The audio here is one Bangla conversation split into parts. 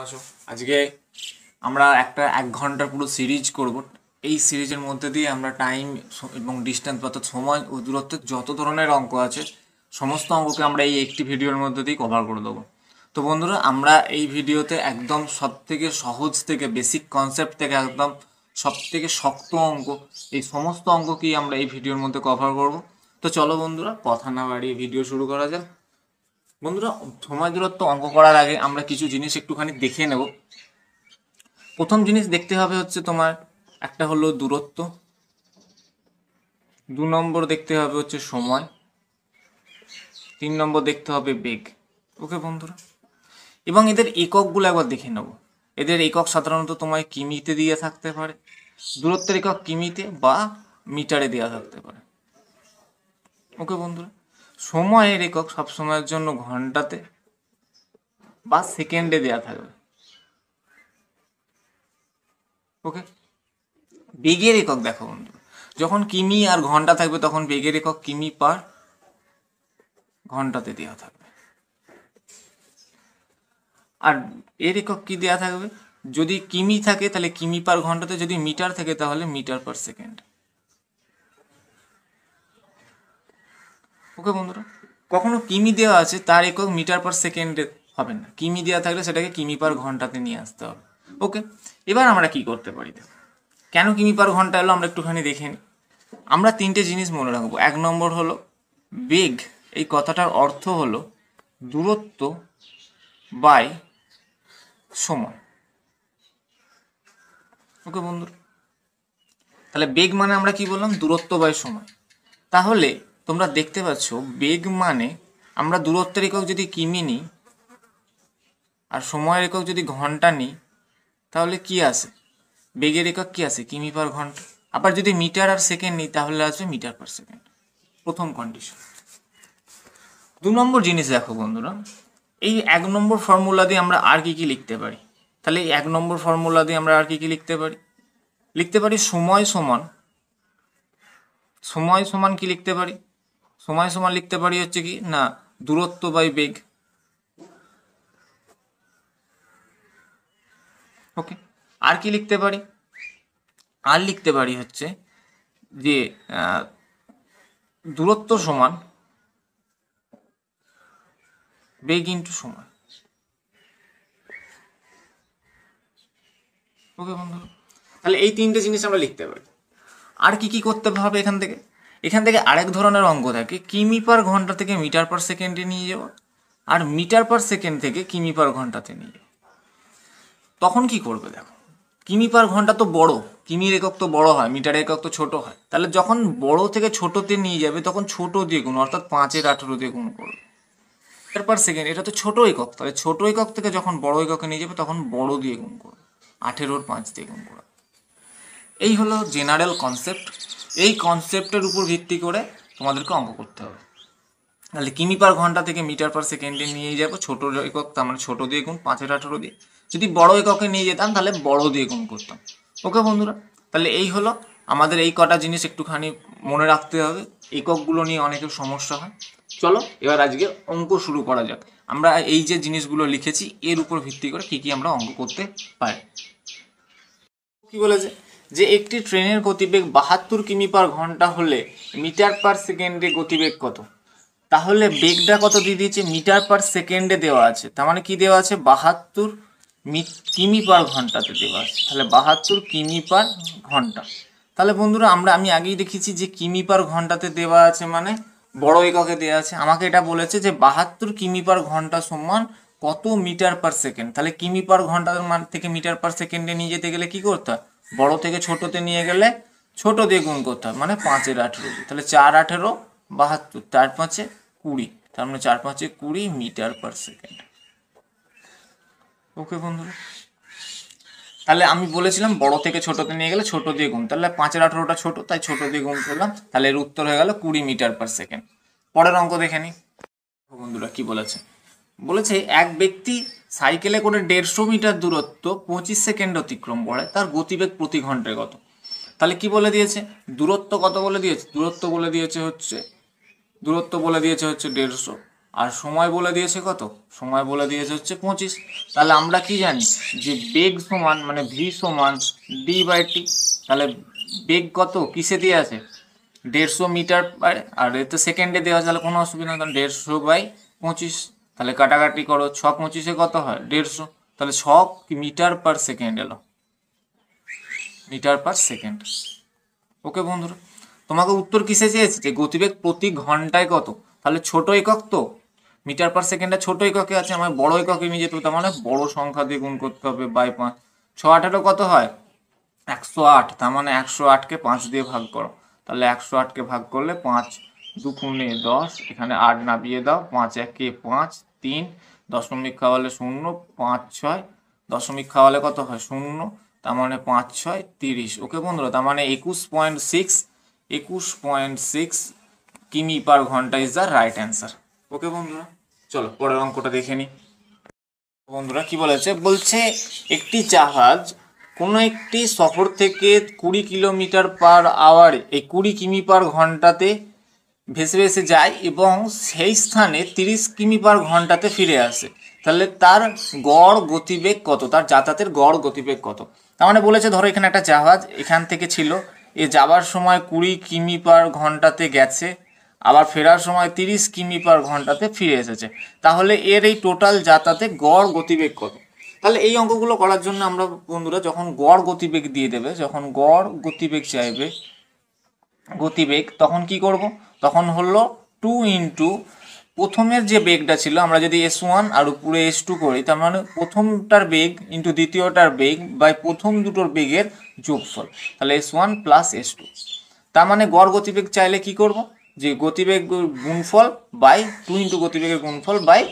আছো? আজকে আমরা একটা 1 ঘন্টার পুরো সিরিজ করব। এই সিরিজের মধ্যে দিয়ে আমরা টাইম এবং ডিস্টেন্স অর্থাৎ সময় ও দূরত্বের যত ধরনের অঙ্ক আছে সমস্ত অঙ্ককে আমরা এই একটি ভিডিওর মধ্যে দিয়ে কভার করে দেবো। তো বন্ধুরা, আমরা এই ভিডিওতে একদম সব থেকে সহজ থেকে বেসিক কনসেপ্ট থেকে একদম সব থেকে শক্ত অঙ্ক, এই সমস্ত অঙ্ককেই আমরা এই ভিডিওর মধ্যে কভার করব। তো চলো বন্ধুরা, কথা না বাড়িয়ে ভিডিও শুরু করা যাক। বন্ধুরা, সময় দূরত্ব অঙ্ক করার আগে আমরা কিছু জিনিস একটুখানি দেখে নেব। প্রথম জিনিস দেখতে হবে হচ্ছে তোমার একটা হলো দূরত্ব, 2 নম্বর দেখতে হবে হচ্ছে সময়, 3 নম্বর দেখতে হবে বেগ। ওকে বন্ধুরা, এবং এদের এককগুলো একবার দেখে নেব। এদের একক সাধারণত তোমায় কিমিতে দিয়ে থাকতে পারে, দূরত্বের একক কিমিতে বা মিটারে দেওয়া থাকতে পারে। ওকে বন্ধুরা, সময়ের একক সবসময়ের জন্য ঘন্টাতে বা সেকেন্ডে দেওয়া থাকবে। ওকে, বেগের একক দেখো বন্ধু, যখন কিমি আর ঘন্টা থাকবে তখন বেগের একক কিমি পার ঘন্টাতে দেওয়া থাকবে। আর এর একক কি দেওয়া থাকবে? যদি কিমি থাকে তাহলে কিমি পার ঘন্টাতে, যদি মিটার থাকে তাহলে মিটার পার সেকেন্ড। ওকে বন্ধুরা, কখনো কিমি দেওয়া আছে তার একক মিটার পার সেকেন্ডে হবে না, কিমি দেওয়া থাকলে সেটাকে কিমি পার ঘন্টাতে নিয়ে আসতে হবে। ওকে, এবার আমরা কি করতে পারি দেখো, কেন কিমি পার ঘন্টা এলো আমরা একটুখানি দেখে নিই। আমরা 3টে জিনিস মনে রাখবো। 1 নম্বর হলো বেগ, এই কথাটার অর্থ হলো দূরত্ব বাই সময়। ওকে বন্ধুরা, তাহলে বেগ মানে আমরা কি বললাম? দূরত্ব বাই সময়। তাহলে তোমরা দেখতে পাচ্ছ বেগ মানে আমরা দূরত্বের একক যদি কিমি নিই আর সময়ের একক যদি ঘন্টা নিই তাহলে কি আসে? বেগের একক কি আসে? কিমি পার ঘন্টা। আবার যদি মিটার আর সেকেন্ড নিই তাহলে আসবে মিটার পার সেকেন্ড। প্রথম কন্ডিশন। 2 নম্বর জিনিস দেখো বন্ধুরা, এই 1 নম্বর ফর্মুলা দিয়ে আমরা আর কি কি লিখতে পারি? তাহলে এই 1 নম্বর ফর্মুলা দিয়ে আমরা আর কি কি লিখতে পারি? লিখতে পারি সময় সমান, সময় সমান কি লিখতে পারি? সময় সমান লিখতে পারি হচ্ছে কি না দূরত্ব বাই বেগ। ওকে, আর কি লিখতে পারি? আর লিখতে পারি হচ্ছে যে দূরত্ব সমান বেগ ইন্টু সময়। ওকে বন্ধু, তাহলে এই 3টে জিনিস আমরা লিখতে পারি। আর কি কি করতে হবে এখান থেকে আরেক ধরনের অঙ্ক থাকে, কিমি পার ঘন্টা থেকে মিটার পার সেকেন্ডে নিয়ে যাওয়া, আর মিটার পার সেকেন্ড থেকে কিমি পার ঘন্টাতে নিয়ে যাওয়া। তখন কি করবে দেখো, কিমি পার ঘন্টা তো বড়, কিমির একক তো বড় হয়, মিটারের একক তো ছোট হয়। তাহলে যখন বড় থেকে ছোটতে নিয়ে যাবে তখন ছোট দিয়ে গুণ, অর্থাৎ 5-এর 18 দিয়ে গুণ করবে। মিটার পার সেকেন্ড এটা তো ছোট একক, তাহলে ছোট একক থেকে যখন বড় এককে নিয়ে যাবে তখন বড় দিয়ে গুণ করবে, 18-র 5 দিয়ে গুণ করবে। এই হলো জেনারেল কনসেপ্ট। এই কনসেপ্টের উপর ভিত্তি করে তোমাদেরকে অঙ্ক করতে হবে। তাহলে কিমি পার ঘন্টা থেকে মিটার পার সেকেন্ডে নিয়ে যাবো ছোট একক, তার মানে ছোট দিয়ে গুণ, 5-এর 18 দিয়ে। যদি বড় এককে নিয়ে যেতাম তাহলে বড় দিয়ে গুণ করতাম। ওকে বন্ধুরা, তাহলে এই হলো আমাদের এই কটা জিনিস একটুখানি মনে রাখতে হবে। এককগুলো নিয়ে অনেকের সমস্যা হয়। চলো এবার আজকে অঙ্ক শুরু করা যাক। আমরা এই যে জিনিসগুলো লিখেছি এর উপর ভিত্তি করে কি কি আমরা অঙ্ক করতে পারি। কি বলেছে যে একটি ট্রেনের গতিবেগ 72 কিমি পার ঘন্টা হলে মিটার পার সেকেন্ডে গতিবেগ কত? তাহলে বেগটা কত দিয়ে দিয়েছে? মিটার পার সেকেন্ডে দেওয়া আছে, তার মানে কি দেওয়া আছে? 72 কিমি পার ঘন্টাতে দেওয়া আছে। তাহলে 72 কিমি পার ঘন্টা। তাহলে বন্ধুরা আমি আগেই দেখেছি যে কিমি পার ঘন্টাতে দেওয়া আছে মানে বড় এককে দেওয়া আছে। আমাকে এটা বলেছে যে 72 কিমি পার ঘন্টা সমান কত মিটার পার সেকেন্ড। তাহলে কিমি পার ঘন্টার মান থেকে মিটার পার সেকেন্ডে নিয়ে যেতে গেলে কি করতে হয়? বড় থেকে ছোটতে নিয়ে গেলে ছোট দিয়ে গুণ করতে হয়, মানে 5-এর 18 দিয়ে। তাহলে 4-18 72, 4-5 20, তার মানে 4-5 20 মিটার পার সেকেন্ড। ওকে বন্ধুরা, তাহলে আমি বলেছিলাম বড় থেকে ছোটতে নিয়ে গেলে ছোট দিয়ে গুণ, তাহলে 5-এর 18টা ছোট, তাই ছোট দিয়ে গুণ করলাম, তাহলে এর উত্তর হয়ে গেল 20 মিটার পার সেকেন্ড। পরের অঙ্ক দেখে নিই বন্ধুরা কি বলেছে। বলেছে এক ব্যক্তি সাইকেলে করে 150 মিটার দূরত্ব 25 সেকেন্ড অতিক্রম করে, তার গতিবেগ প্রতি ঘন্টায় কত? তাহলে কি বলে দিয়েছে? দূরত্ব কত বলে দিয়েছে? দূরত্ব বলে দিয়েছে হচ্ছে 150, আর সময় বলে দিয়েছে কত, সময় বলে দিয়েছে হচ্ছে 25। তাহলে আমরা কি জানি যে বেগ সমান মানে ভি সমান d/t। তাহলে বেগ কত কিসে দিয়ে আছে, 150 মিটার আর এতে সেকেন্ডে দেওয়া আছে, তাহলে কোনো অসুবিধা নেই, 150/25। তাহলে কাটাকাটি করো, 6×25 কত হয় 150, তাহলে 6 মিটার পার সেকেন্ড এলো, মিটার পার সেকেন্ড। ওকে বন্ধুরা, তোমাকে উত্তর কিসে চেয়েছে যে গতিবেগ প্রতি ঘন্টায় কত, তাহলে ছোট একক তো, মিটার পার সেকেন্ডে ছোট এককে আছে, আমার বড় এককে নিয়ে যেতে হবে, তার মানে বড় সংখ্যা দিয়ে গুণ করতে হবে /5। 6×8 কত হয় 108, তার মানে 108কে 5 দিয়ে ভাগ করো, তাহলে 108কে ভাগ করলে 5×2=10, এখানে 8 নামিয়ে দাও, 5×1=5, 3 দশমিক খাওয়ালে 0, 5×6 দশমিক খাওয়ালে কত হয় 0, তার মানে 5×6 30। ওকে বন্ধুরা, তার মানে 21.6 কিমি পার ঘন্টা is the right answer. Okay বন্ধুরা, চলো পরের অঙ্কটা দেখে নিই। বন্ধুরা কি বলেছে, বলছে একটি জাহাজ কোনো একটি শহর থেকে 20 কিলোমিটার পার আওয়ারে, এই 20 কিমি পার ঘন্টাতে ভেসে ভেসে যায় এবং সেই স্থানে 30 কিমি পার ঘন্টাতে ফিরে আসে, তাহলে তার গড় গতিবেগ কত, তার যাতায়াতের গড় গতিবেগ কত। তার মানে বলেছে ধরো এখানে একটা জাহাজ এখান থেকে ছিল, এ যাবার সময় 20 কিমি পার ঘন্টাতে গেছে, আবার ফেরার সময় 30 কিমি পার ঘন্টাতে ফিরে এসেছে, তাহলে এর এই টোটাল যাতায়াতে গড় গতিবেগ কত। তাহলে এই অঙ্কগুলো করার জন্য আমরা বন্ধুরা যখন গড় গতিবেগ দিয়ে দেবে, যখন গড় গতিবেগ চাইবে গতিবেগ, তখন কি করব, তখন হলো 2 ইন্টু প্রথমের যে বেগটা ছিল, আমরা যদি s1 আর উপরে s2 করি, তার মানে প্রথমটার বেগ ইন্টু দ্বিতীয়টার বেগ বাই প্রথম দুটোর বেগের যোগফল, তাহলে s1 প্লাস s2। তার মানে গড় গতিবেগ চাইলে কি করব, যে গতিবেগ গুণফল বাই 2 ইন্টু গতিবেগের গুণফল বাই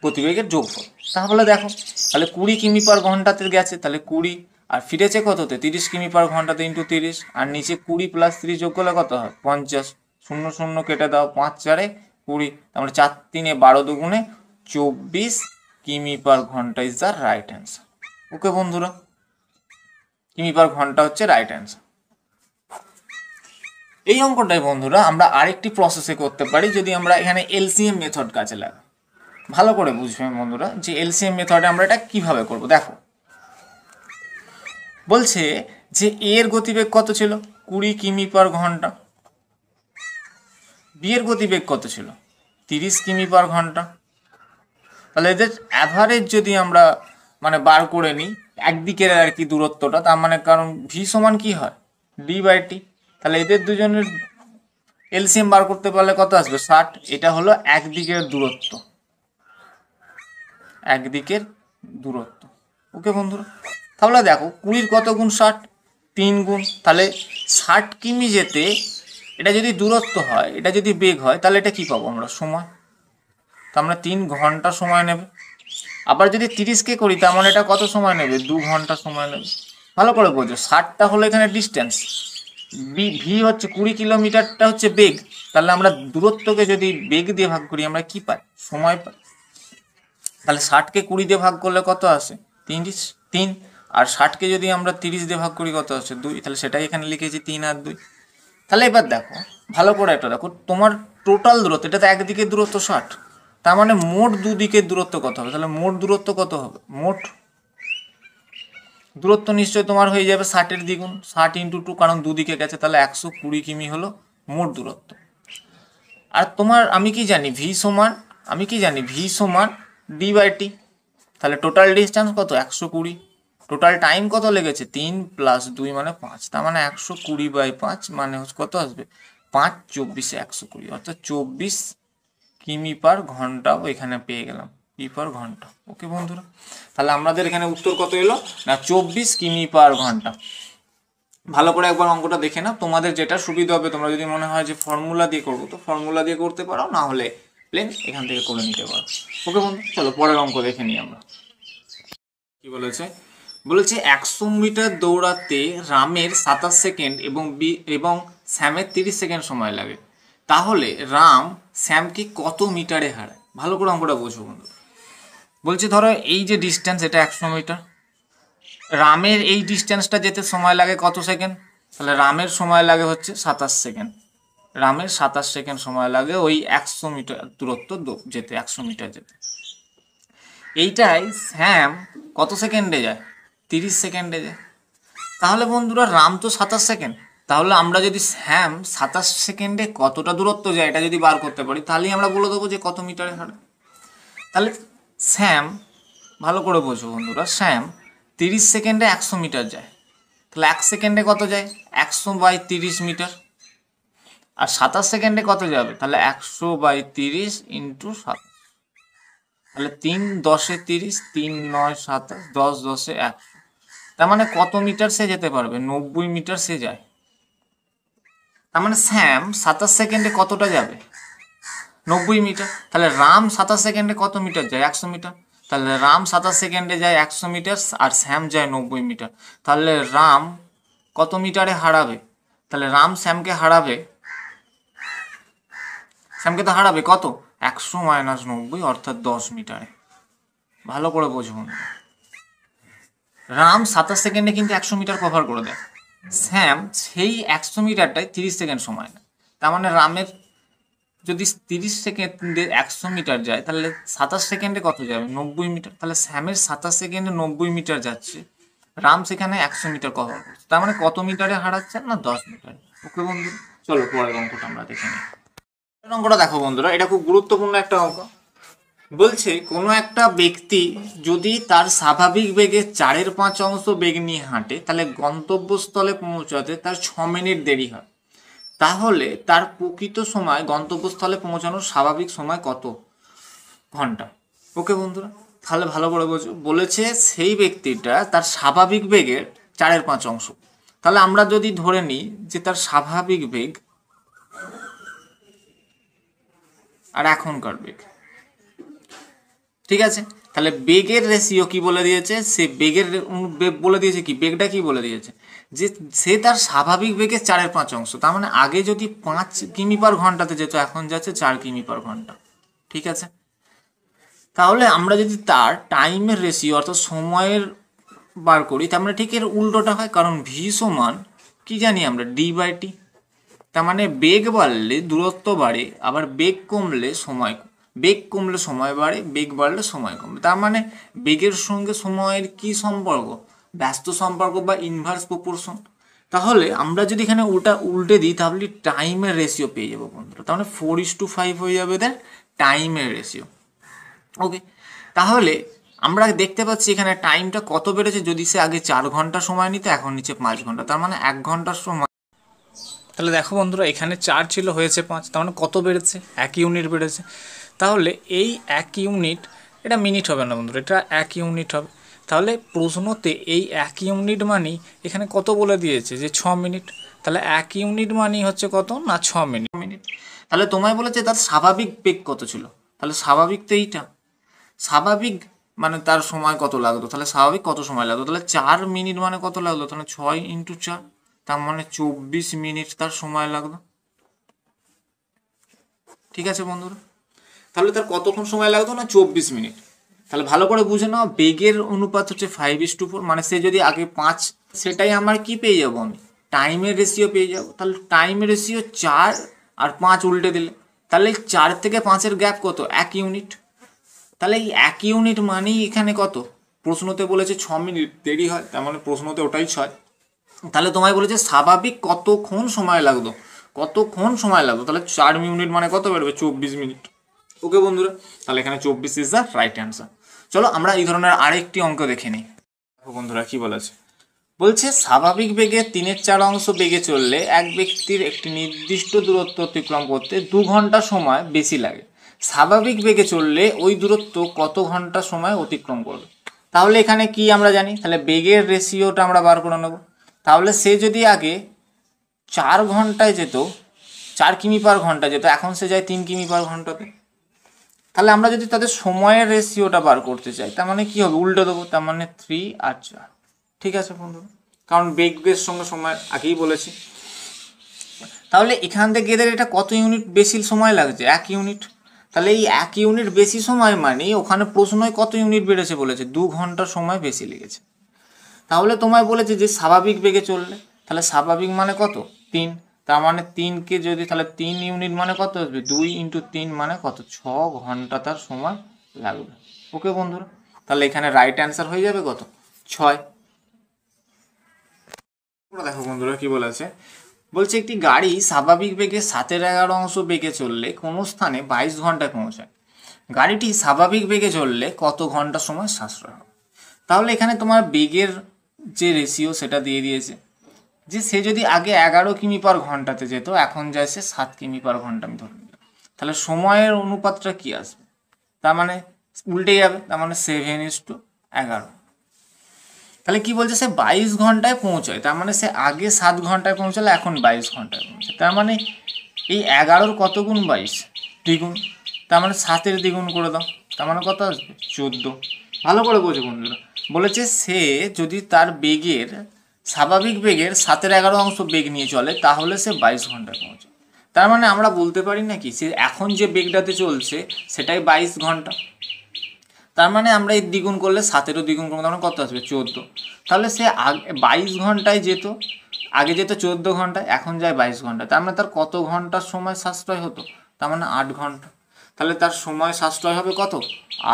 গতিবেগের যোগফল। তাহলে দেখো, তাহলে 20 কিমি পার ঘন্টাতে গেছে, তাহলে 20, আর ফিরেছে কততে 30 কিমি পার ঘন্টাতে ইন্টু 30, আর নিচে 20 প্লাস 30 যোগ করলে কত হয় 50, 0 0 কেটে দাও, 5×4 20, তারপরে 4×3 12×2 24 কিমি পার ঘন্টা is the right answer. Okay বন্ধুরা, কিমি পার ঘন্টা হচ্ছে রাইট অ্যান্সার। এই অঙ্কটাই বন্ধুরা আমরা আরেকটি প্রসেসে করতে পারি, যদি আমরা এখানে এলসিএম মেথড কাজে লাগাই। ভালো করে বুঝবেন বন্ধুরা যে এলসিএম মেথডে আমরা এটা কিভাবে করব। দেখো বলছে যে এর গতিবেগ কত ছিল 20 কিমি পার ঘন্টা, বি এর গতিবেগ কত ছিল 30 কিমি পার ঘন্টা, তাহলে এদের অ্যাভারেজ যদি আমরা মানে বার করে নিই একদিকের আর কি দূরত্বটা, তার মানে কারণ ভি সমান কি হয় d/t, তাহলে এদের দুজনের এলসিএম বার করতে পারলে কত আসবে 60, এটা হলো একদিকের দূরত্ব, একদিকের দূরত্ব। ওকে বন্ধুরা, তাহলে দেখো 20 কত গুণ 60, 3 গুণ, তাহলে 60 কিমি যেতে এটা যদি দূরত্ব হয়, এটা যদি বেগ হয়, তাহলে এটা কি পাবো আমরা সময়, তো আমরা 3 ঘন্টা সময় নেবে। আবার যদি 30কে করি, তার মানে এটা কত সময় নেবে 2 ঘন্টা সময় নেবে। ভালো করে বোঝো, 60টা হলো এখানে ডিস্টেন্স, ভি হচ্ছে 20 কিলোমিটারটা হচ্ছে বেগ, তাহলে আমরা দূরত্বকে যদি বেগ দিয়ে ভাগ করি আমরা কি পাই সময় পাই। তাহলে 60কে 20 দিয়ে ভাগ করলে কত আসে 3, আর 60কে যদি আমরা 30 দিয়ে ভাগ করি কত আসে 2, তাহলে সেটাই এখানে লিখেছি 3 আর 2। তাহলে এবার দেখো ভালো করে একটা দেখো, তোমার টোটাল দূরত্ব, এটা তো একদিকের দূরত্ব 60, তার মানে মোট দুদিকের দূরত্ব কত হবে, তাহলে মোট দূরত্ব কত হবে, মোট দূরত্ব নিশ্চয়ই তোমার হয়ে যাবে 60-এর দ্বিগুণ, 60 ইন্টু 2, কারণ দুদিকে গেছে, তাহলে 120 কিমি হলো মোট দূরত্ব। আর তোমার আমি কি জানি ভি সমান d/t, তাহলে টোটাল ডিস্টেন্স কত 120, টোটাল টাইম কত লেগেছে 3 + 2 মানে 5, তার মানে 120/5 মানে কত আসবে 5×24 120, অর্থাৎ 24 কিমি পার ঘন্টা এখানে পেয়ে গেলাম, পি পার ঘন্টা। ওকে বন্ধুরা, তাহলে আমাদের এখানে উত্তর কত এলো না 24 কিমি পার ঘন্টা। ভালো করে একবার অঙ্কটা দেখে নাও, তোমাদের যেটা সুবিধা হবে, তোমরা যদি মনে হয় যে ফর্মুলা দিয়ে করবো তো ফর্মুলা দিয়ে করতে পারো, না হলে প্লেন এখান থেকে করে নিতে পারো। ওকে বন্ধু, চলো পরের অঙ্ক দেখে নিই আমরা। কি বলেছে, 100 মিটার দৌড়াতে রামের 27 সেকেন্ড এবং স্যামের 30 সেকেন্ড সময় লাগে, তাহলে রাম স্যামকে কত মিটারে হারায়। ভালো করে অঙ্কটা বোঝো বন্ধু। বলছে ধরো এই যে ডিস্টেন্স এটা 100 মিটার, রামের এই ডিস্টেন্সটা যেতে সময় লাগে কত সেকেন্ড, তাহলে রামের সময় লাগে হচ্ছে 27 সেকেন্ড, রামের 27 সেকেন্ড সময় লাগে ওই 100 মিটার দূরত্ব যেতে, 100 মিটার যেতে। এইটাই স্যাম কত সেকেন্ডে যায়? 30 সেকেন্ডে যায়। তাহলে বন্ধুরা রাম তো 27 সেকেন্ড, তাহলে আমরা যদি স্যাম 27 সেকেন্ডে কতটা দূরত্ব যায় এটা যদি বার করতে পারি, তাহলেই আমরা বলে দেবো যে কত মিটারে হাঁটে। তাহলে স্যাম, ভালো করে বোঝো বন্ধুরা, স্যাম 30 সেকেন্ডে 100 মিটার যায়, তাহলে 1 সেকেন্ডে কত যায়? 100/30 মিটার। আর 27 সেকেন্ডে কত যাবে? তাহলে 100/30 ইন্টু 7, তাহলে 3 10 30, 3 9 27, 10 10 100। তার মানে কত মিটার সে যেতে পারবে? 90 মিটার সে যায়। তার মানে স্যাম 27 সেকেন্ডে কতটা যাবে? 90 মিটার। তাহলে রাম 27 সেকেন্ডে কত মিটার যায়? 100 মিটার। তাহলে রাম 27 সেকেন্ডে যায় 100 মিটার আর স্যাম যায় 90 মিটার। তাহলে রাম কত মিটারে হারাবে? তাহলে রাম স্যামকে হারাবে, স্যামকে তো হারাবে কত? 100 - 90 অর্থাৎ 10 মিটারে। ভালো করে বোঝুন, রাম 27 সেকেন্ডে কিন্তু 100 মিটার কভার করে দেয়, স্যাম সেই 100 মিটারটায় 30 সেকেন্ড সময় নেয়। তার মানে রামের যদি 30 সেকেন্ডে 100 মিটার যায়, তাহলে 27 সেকেন্ডে কত যাবে? 90 মিটার। তাহলে স্যামের 27 সেকেন্ডে 90 মিটার যাচ্ছে, রাম সেখানে 100 মিটার কভার করছে। তার মানে কত মিটারে হারাচ্ছে? না 10 মিটারে। ওকে বন্ধু, চলো পরের অঙ্কটা আমরা দেখে নিই। পরের অঙ্কটা দেখো বন্ধুরা, এটা খুব গুরুত্বপূর্ণ একটা অঙ্ক। বলছে কোনো একটা ব্যক্তি যদি তার স্বাভাবিক বেগে 4/5 বেগ নিয়ে হাঁটে, তাহলে গন্তব্যস্থলে পৌঁছাতে তার 6 মিনিট দেরি হয়। তাহলে তার প্রকৃত সময় গন্তব্যস্থলে পৌঁছানোর স্বাভাবিক সময় কত ঘন্টা? ওকে বন্ধুরা, তাহলে ভালো করে বোঝো। বলেছে সেই ব্যক্তিটা তার স্বাভাবিক বেগের 4/5। তাহলে আমরা যদি ধরে নিই যে তার স্বাভাবিক বেগ আর এখনকার বেগ, ঠিক আছে, তাহলে বেগের রেশিও কি বলে দিয়েছে? সে বেগের বলে দিয়েছে কি, বেগটা কি বলে দিয়েছে? যে সে তার স্বাভাবিক বেগের 4/5। তার মানে আগে যদি 5 কিমি/ঘন্টাতে যেত, এখন যাচ্ছে 4 কিমি/ঘন্টা। ঠিক আছে, তাহলে আমরা যদি তার টাইমের রেশিও অর্থাৎ সময়ের বার করি, তার মানে ঠিক এর উল্টোটা হয়, কারণ ভি সমান কি জানি আমরা? ডি/টি। তার মানে বেগ বাড়লে দূরত্ব বাড়ে, আবার বেগ কমলে সময়, বেগ কমলে সময় বাড়ে, বেগ বাড়লে সময় কমে। তার মানে বেগের সঙ্গে সময়ের কি সম্পর্ক? ব্যস্ত সম্পর্ক বা ইনভার্স প্রপোর্শন। তাহলে আমরা যদি এখানে উল্টে দিই, তাহলে টাইমের রেশিও পেয়ে যাবো বন্ধুরা। তাহলে 4:5 হয়ে যাবে এদের টাইমের রেশিও। ওকে, তাহলে আমরা দেখতে পাচ্ছি এখানে টাইমটা কত বেড়েছে। যদি সে আগে 4 ঘন্টা সময় নিতে, এখন নিচে 5 ঘন্টা, তার মানে 1 ঘন্টার সময়। তাহলে দেখো বন্ধুরা, এখানে 4 ছিল, হয়েছে 5, তার মানে কত বেড়েছে? 1 ইউনিট বেড়েছে। তাহলে এই 1 ইউনিট, এটা মিনিট হবে না বন্ধুরা, এটা 1 ইউনিট হবে। তাহলে প্রশ্নতে এই 1 ইউনিট মানেই এখানে কত বলে দিয়েছে? যে 6 মিনিট। তাহলে 1 ইউনিট মানেই হচ্ছে কত? না 6 মিনিট। তাহলে তোমায় বলেছে তার স্বাভাবিক বেগ কত ছিল, তাহলে স্বাভাবিক তো এইটা। স্বাভাবিক মানে তার সময় কত লাগতো, তাহলে স্বাভাবিক কত সময় লাগতো? তাহলে 4 মিনিট মানে কত লাগলো? তাহলে 6 × 4, তার মানে 24 মিনিট তার সময় লাগলো। ঠিক আছে বন্ধুরা, তাহলে তার কতক্ষণ সময় লাগতো? না 24 মিনিট। তাহলে ভালো করে বুঝে নাও, বেগের অনুপাত হচ্ছে 5:4। মানে সে যদি আগে 5, সেটাই আমার কি পেয়ে যাবো? আমি টাইমের রেশিও পেয়ে যাবো। তাহলে টাইম রেশিও 4 আর 5 উল্টে দিলে, তাহলে 4 থেকে 5-এর গ্যাপ কত? 1 ইউনিট। তাহলে এই 1 ইউনিট মানেই এখানে কত? প্রশ্নতে বলেছে 6 মিনিট দেরি হয়, তার মানে প্রশ্নতে ওটাই 6। তাহলে তোমায় বলেছে স্বাভাবিক কতক্ষণ সময় লাগতো, কতক্ষণ সময় লাগতো। তাহলে 4 ইউনিট মানে কত বেরোবে? 24 মিনিট। ওকে বন্ধুরা, তাহলে এখানে 24 ইজ দ্য রাইট অ্যান্সার। চলো আমরা এই ধরনের আরেকটি অঙ্ক দেখে নিই। বন্ধুরা কি বলেছে? বলছে স্বাভাবিক বেগে 3/4 বেগে চললে এক ব্যক্তির একটি নির্দিষ্ট দূরত্ব অতিক্রম করতে 2 ঘন্টা সময় বেশি লাগে। স্বাভাবিক বেগে চললে ওই দূরত্ব কত ঘন্টা সময় অতিক্রম করবে? তাহলে এখানে কি আমরা জানি? তাহলে বেগের রেশিওটা আমরা বার করে নেব। তাহলে সে যদি আগে 4 ঘন্টায় যেত, 4 কিমি/ঘন্টা যেত, এখন সে যায় 3 কিমি/ঘন্টাতে। তাহলে আমরা যদি তাদের সময়ের রেশিওটা বার করতে চাই, তার মানে কি হবে? উল্টো দেবো, তার মানে 3 আর 4। ঠিক আছে বন্ধু, কারণ বেগের সঙ্গে সময় আগেই বলেছি। তাহলে এখান থেকে এদের এটা কত ইউনিট বেশি সময় লাগছে? 1 ইউনিট। তাহলে এই 1 ইউনিট বেশি সময় মানে ওখানে প্রশ্নয় কত ইউনিট বেড়েছে বলেছে? 2 ঘন্টা সময় বেশি লেগেছে। তাহলে তোমায় বলেছে যে স্বাভাবিক বেগে চললে, তাহলে স্বাভাবিক মানে কত? 3। তার মানে 3কে যদি, তাহলে 3 ইউনিট মানে কত আসবে, 2 × 3 মানে কত, 6 ঘন্টা তার সময় লাগবে। ওকে বন্ধুরা, তাহলে এখানে রাইট অ্যান্সার হয়ে যাবে কত, 6। দেখো বন্ধুরা কি বলেছে, বলছে একটি গাড়ি স্বাভাবিক বেগে 7/11 বেগে চললে কোনো স্থানে 22 ঘন্টায় পৌঁছায়। গাড়িটি স্বাভাবিক বেগে চললে কত ঘন্টা সময় সাশ্রয় হবে। তাহলে এখানে তোমার বেগের যে রেশিও সেটা দিয়ে দিয়েছে, যে সে যদি আগে 11 কিমি/ঘন্টাতে যেত, এখন যায় সে 7 কিমি/ঘন্টা, আমি ধরে নিলাম। তাহলে সময়ের অনুপাতটা কি আসবে, তার মানে উল্টে যাবে, তার মানে 7:11। তাহলে কি বলছে, সে 22 ঘন্টায় পৌঁছায়, তার মানে সে আগে 7 ঘন্টায় পৌঁছালে, এখন 22 ঘন্টায় পৌঁছায়। তার মানে এই 11-র কত গুণ 22, দ্বিগুণ। তার মানে 7-এর দ্বিগুণ করে দাও, তার মানে কত আসবে, 14। ভালো করে বোঝো বন্ধুরা, বলেছে সে যদি তার বেগের, স্বাভাবিক বেগের 7/11 বেগ নিয়ে চলে, তাহলে সে 22 ঘন্টায় পৌঁছায়। তার মানে আমরা বলতে পারি নাকি, সে এখন যে বেগটাতে চলছে সেটাই 22 ঘন্টা। তার মানে আমরা এই দ্বিগুণ করলে 7-এরও দ্বিগুণ করবো, তার মানে কত আসবে, 14। তাহলে সে আগে 22 ঘন্টায় যেত, আগে যেত 14 ঘন্টায়, এখন যায় 22 ঘন্টায়। তার মানে তার কত ঘন্টার সময় সাশ্রয় হতো, তার মানে 8 ঘন্টা। তাহলে তার সময় সাশ্রয় হবে কত,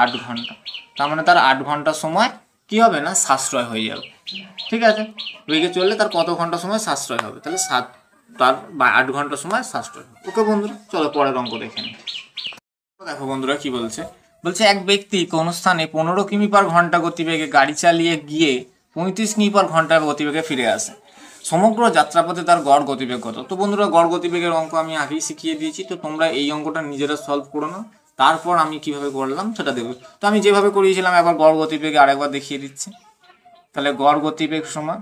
8 ঘন্টা। তার মানে তার 8 ঘন্টা সময় কি হবে না, সাশ্রয় হয়ে যাবে। ঠিক আছে, বেগে চললে তার কত ঘন্টা সময় সাশ্রয় হবে, তাহলে তার 8 ঘন্টা সময় সাশ্রয় হবে। ওকে বন্ধুরা, চলো পরের অঙ্ক দেখে নিই। দেখো বন্ধুরা কি বলছে, বলছে এক ব্যক্তি কোন স্থানে 15 কিমি/ঘন্টা গতিবেগে গাড়ি চালিয়ে গিয়ে 35 কিমি/ঘন্টার গতিবেগে ফিরে আসে। সমগ্র যাত্রাপথে তার গড় গতিবেগ কত। তো বন্ধুরা, গড় গতিবেগের অঙ্ক আমি আগেই শিখিয়ে দিয়েছি, তো তোমরা এই অঙ্কটা নিজেরা সলভ করো না, তারপর আমি কিভাবে করলাম সেটা দেখবে। তো আমি যেভাবে করিয়েছিলাম একবার গড় গতিবেগে আরেকবার দেখিয়ে দিচ্ছি। তাহলে গড় গতিবেগ সমান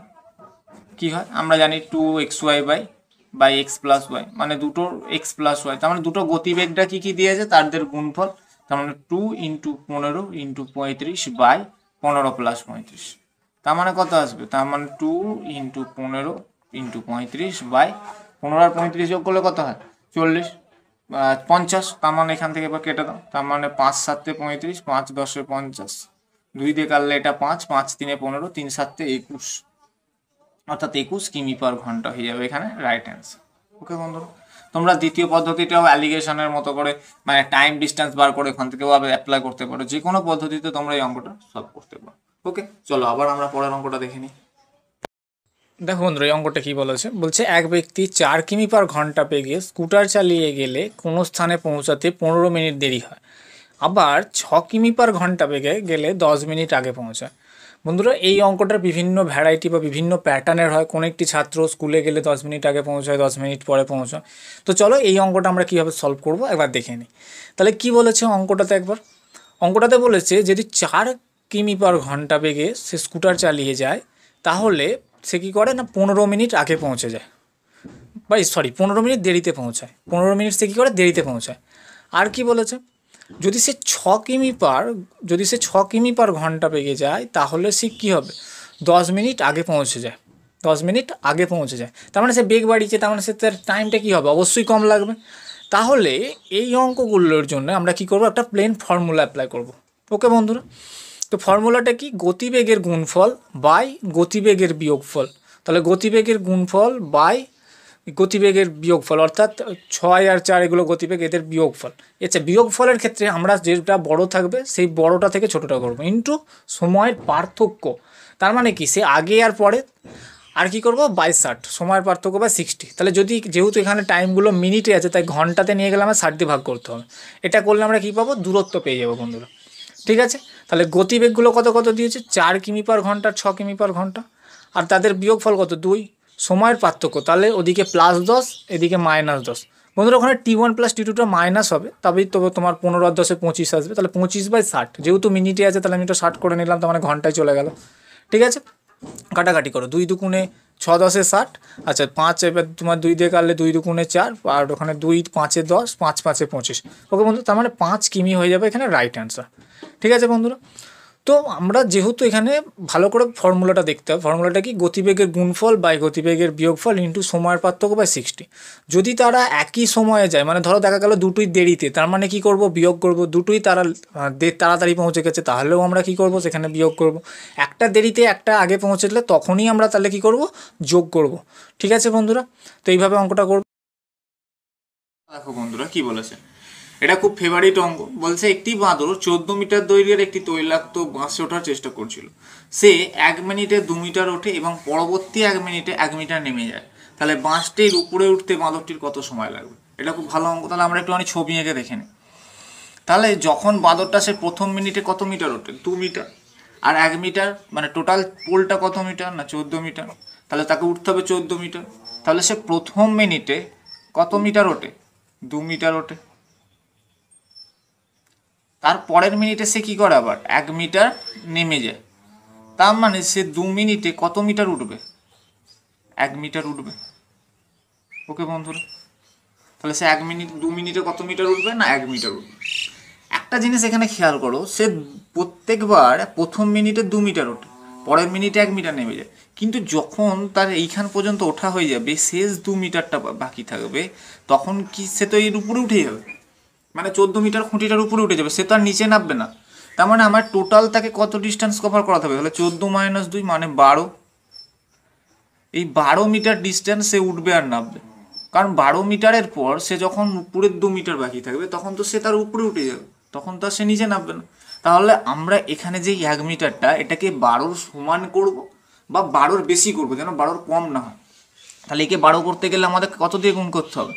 কি হয়, আমরা জানি 2xy/x+y, মানে দুটো x+y, তার মানে দুটো গতিবেগটা কি কি দিয়েছে, তাদের গুণফল। তার মানে 2 × 15 × 35/15 + 35। তার মানে কত আসবে, তার মানে 2 × 15 × 35/15 আর 35 যোগ করলে কত হয়, 40, 50। তার মানে এখান থেকে এবার কেটে দাও, তার মানে 5 × 7 = 35, 5 × 10 = 50, 2 দিয়ে কাটলে এটা 5, 5 × 3 = 15, 3 × 7 = 21, অর্থাৎ 21 কিমি/ঘন্টা হয়ে যাবে এখানে রাইট অ্যান্সার। ওকে বন্ধুরা, তোমরা দ্বিতীয় পদ্ধতিটাও অ্যালিগেশনের মতো করে, মানে টাইম ডিস্টেন্স বার করে ওখান থেকেও অ্যাপ্লাই করতে পারো, যে কোনো পদ্ধতিতে তোমরা এই অঙ্কটা সলভ করতে পারো। ওকে, চলো আবার আমরা পরের অঙ্কটা দেখে নিই। দেখো বন্ধুরা, এই অঙ্কটা কি বলেছে, বলছে এক ব্যক্তি 4 কিমি/ঘন্টা বেগে স্কুটার চালিয়ে গেলে কোনো স্থানে পৌঁছাতে 15 মিনিট দেরি হয়, আবার 6 কিমি/ঘন্টা বেগে গেলে 10 মিনিট আগে পৌঁছায়। বন্ধুরা, এই অঙ্কটার বিভিন্ন ভ্যারাইটি বা বিভিন্ন প্যাটার্নের হয়। কোনো একটি ছাত্র স্কুলে গেলে 10 মিনিট আগে পৌঁছায়, 10 মিনিট পরে পৌঁছায়। তো চলো এই অঙ্কটা আমরা কীভাবে সলভ করবো একবার দেখে নিই। তাহলে কি বলেছে অঙ্কটাতে, একবার অঙ্কটাতে বলেছে যদি 4 কিমি/ঘন্টা বেগে সে স্কুটার চালিয়ে যায়, তাহলে সে কী করে না, 15 মিনিট আগে পৌঁছে যায়, 15 মিনিট দেরিতে পৌঁছায়, 15 মিনিট সে কী করে, দেরিতে পৌঁছায়। আর কি বলেছে, যদি সে 6 কিমি/ঘন্টা বেগে যায়, তাহলে সে কী হবে, 10 মিনিট আগে পৌঁছে যায়, 10 মিনিট আগে পৌঁছে যায়। তার মানে সে বেগ বাড়িয়েছে, তার মানে সে তার টাইমটা কী হবে, অবশ্যই কম লাগবে। তাহলে এই অঙ্কগুলোর জন্য আমরা কি করব, একটা প্লেন ফর্মুলা অ্যাপ্লাই করব। ওকে বন্ধুরা, তো ফর্মুলাটা কি, গতিবেগের গুণফল বাই গতিবেগের বিয়োগফল। তাহলে গতিবেগের গুণফল বাই গতিবেগের বিয়োগফল, অর্থাৎ 6 আর 4 এগুলো গতিবেগ, এদের বিয়োগফল। আচ্ছা, বিয়োগফলের ক্ষেত্রে আমরা যেটা বড় থাকবে সেই বড়টা থেকে ছোটোটা করবো, ইন্টু সময়ের পার্থক্য। তার মানে কি, সে আগে আর পরে, আর কি করব, 22/60, সময়ের পার্থক্য বা 60। তাহলে যেহেতু এখানে টাইমগুলো মিনিটে আছে, তাই ঘন্টাতে নিয়ে গেলে আমার 60 দিয়ে ভাগ করতে হবে। এটা করলে আমরা কী পাবো, দূরত্ব পেয়ে যাবো বন্ধুরা। ঠিক আছে, তাহলে গতিবেগগুলো কত কত দিয়েছে, 4 কিমি/ঘন্টা, 6 কিমি/ঘন্টা, আর তাদের বিয়োগফল কত, 2। সময়ের পার্থক্য, তাহলে ওদিকে +10, এদিকে -10। বন্ধুরা, ওখানে T1 + T2টা মাইনাস হবে, তবে তোমার 15 আর 10 25 আসবে। তাহলে 25/60, যেহেতু মিনিটে আছে তাহলে আমি এটা 60 করে নিলাম, তার মানে ঘন্টায় চলে গেল। ঠিক আছে, কাটাকাটি করো, 2 দুগুণে 6, 10 60। আচ্ছা, 5 এবার তোমার 2 দিয়ে কাটলে 2 দুগুণে 4, আর ওখানে 2 5 10, 5 5 25। ওকে বন্ধু, তার মানে 5 কিমি হয়ে যাবে এখানে রাইট অ্যান্সার। ঠিক আছে বন্ধুরা, তো আমরা যেহেতু এখানে ভালো করে ফর্মুলাটা দেখতে হবে, ফর্মুলাটা কি, গতিবেগের গুণফল বাই গতিবেগের বিয়োগফল ইন্টু সময়ের পার্থক্য বাই 60। যদি তারা একই সময়ে যায়, মানে ধরো দেখা গেল দুটোই দেরিতে, তার মানে কি করব, বিয়োগ করব। দুটোই তারা তাড়াতাড়ি পৌঁছে গেছে, তাহলেও আমরা কি করব, সেখানে বিয়োগ করব। একটা দেরিতে একটা আগে পৌঁছলে তখনই আমরা তাহলে কি করব, যোগ করব। ঠিক আছে বন্ধুরা, তো এইভাবে অঙ্কটা করব। বন্ধুরা কি বলেছে, এটা খুব ফেভারিট অঙ্ক। বলছে একটি বাঁদর 14 মিটার দৈর্ঘ্যের একটি তৈলাক্ত বাঁশে ওঠার চেষ্টা করছিল। সে 1 মিনিটে 2 মিটার ওঠে এবং পরবর্তী 1 মিনিটে 1 মিটার নেমে যায়। তাহলে বাঁশটির উপরে উঠতে বাঁদরটির কত সময় লাগবে? এটা খুব ভালো অঙ্ক। তাহলে আমরা একটুখানি ছবি এঁকে দেখে নিই। তাহলে যখন বাঁদরটা সে প্রথম মিনিটে কত মিটার ওঠে? 2 মিটার। আর 1 মিটার মানে টোটাল পোলটা কত মিটার? না 14 মিটার। তাহলে তাকে উঠতে হবে 14 মিটার। তাহলে সে প্রথম মিনিটে কত মিটার ওঠে? 2 মিটার ওঠে। তার পরের মিনিটে সে কি করে? আবার 1 মিটার নেমে যায়। তার মানে সে 2 মিনিটে কত মিটার উঠবে? 1 মিটার উঠবে। ওকে বন্ধুরা, তাহলে সে 2 মিনিটে কত মিটার উঠবে? না 1 মিটার উঠবে। একটা জিনিস এখানে খেয়াল করো, সে প্রত্যেকবার প্রথম মিনিটে 2 মিটার ওঠে, পরের মিনিটে 1 মিটার নেমে যায়। কিন্তু যখন তার এইখান পর্যন্ত ওঠা হয়ে যাবে, শেষ 2 মিটারটা বাকি থাকবে, তখন কি সে তো এর উপরে উঠে যাবে, মানে 14 মিটার খুঁটিটার উপরে উঠে যাবে, সে তো আর নিচে নামবে না। তার মানে আমার টোটাল তাকে কত ডিস্টেন্স কভার করাতে হবে? তাহলে 14 - 2 মানে 12। এই 12 মিটার ডিস্টেন্স সে উঠবে আর নামবে। কারণ 12 মিটারের পর সে যখন উপরের 2 মিটার বাকি থাকবে, তখন তো সে তার উপরে উঠে যাবে, তখন তো সে নিচে নামবে না। তাহলে আমরা এখানে যে 1 মিটারটা, এটাকে 12 সমান করব বা 12 বেশি করব, যেন 12 কম না হয়। তাহলে একে 12 করতে গেলে আমাদের কত দিয়ে গুণ করতে হবে?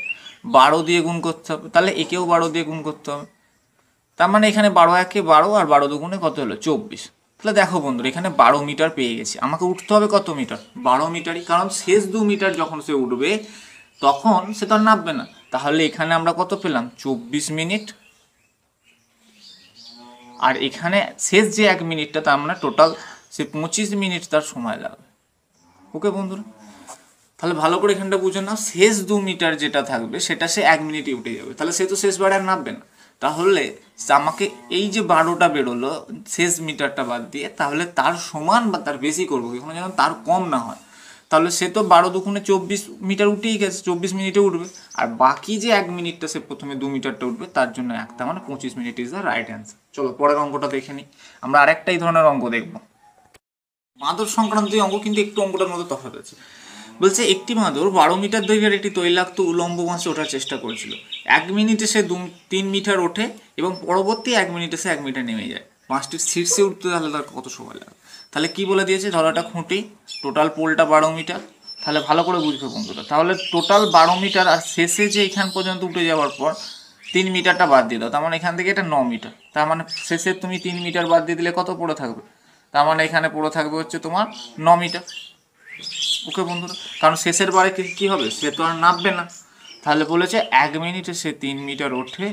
12 দিয়ে গুণ করতে হবে। তাহলে একেও 12 দিয়ে গুণ করতে হবে। তার মানে এখানে 12 একে 12 আর 12 দুগুণে কত হলো? 24। তাহলে দেখো বন্ধুরা, এখানে 12 মিটার পেয়ে গেছি। আমাকে উঠতে হবে কত মিটার? 12 মিটারই। কারণ শেষ 2 মিটার যখন সে উঠবে, তখন সে তো আর নামবে না। তাহলে এখানে আমরা কত পেলাম? 24 মিনিট। আর এখানে শেষ যে 1 মিনিটটা, তার মানে টোটাল সে 25 মিনিট তার সময় লাগবে। ওকে বন্ধুরা, তাহলে ভালো করে এখানটা বুঝে নাও, শেষ 2 মিটার যেটা থাকবে সেটা সে 1 মিনিটে উঠে যাবে। তাহলে সে তো শেষবারে আর নামবে না। তাহলে আমাকে এই যে 12টা বেরোলো শেষ মিটারটা বাদ দিয়ে, তাহলে তার সমান বা তার বেশি করবো, এখানে যেন তার কম না হয়। তাহলে সে তো 12 দুগুণে 24 মিটার উঠেই গেছে, 24 মিনিটে উঠবে। আর বাকি যে 1 মিনিটটা সে প্রথমে 2 মিটারটা উঠবে, তার জন্য একটা মানে 25 minute is the right answer. চলো পরের অঙ্কটা দেখে নিই। আমরা আরেকটাই ধরনের অঙ্ক দেখবো, বাঁদর সংক্রান্ত অঙ্ক, কিন্তু একটু অঙ্কটার মধ্যে তফাৎ আছে। বলছে একটি বাঁদর 12 মিটার দৈর্ঘ্যের একটি তৈলাক্ত উলম্ব বাঁশে ওঠার চেষ্টা করেছিল। 1 মিনিটে সে 3 মিটার ওঠে এবং পরবর্তী 1 মিনিটে সে 1 মিটার নেমে যায়। বাঁশটির শীর্ষে উঠতে তাহলে তার কত সময় লাগে? তাহলে কি বলে দিয়েছে? ধরো একটা খুঁটি, টোটাল পোলটা 12 মিটার। তাহলে ভালো করে বুঝবে বন্ধুরা, তাহলে টোটাল 12 মিটার, আর শেষে যে এখান পর্যন্ত উঠে যাওয়ার পর 3 মিটারটা বাদ দিয়ে দাও, তার মানে এখান থেকে এটা 9 মিটার। তার মানে শেষে তুমি 3 মিটার বাদ দিয়ে দিলে কত পড়ে থাকবে? তার মানে এখানে পড়ে থাকবে হচ্ছে তোমার 9 মিটার। ওকে বন্ধুরা, কারণ শেষের বারে কি হবে? সে তো আর নামবে না। তাহলে বলেছে 1 মিনিটে সে 3 মিটার ওঠে,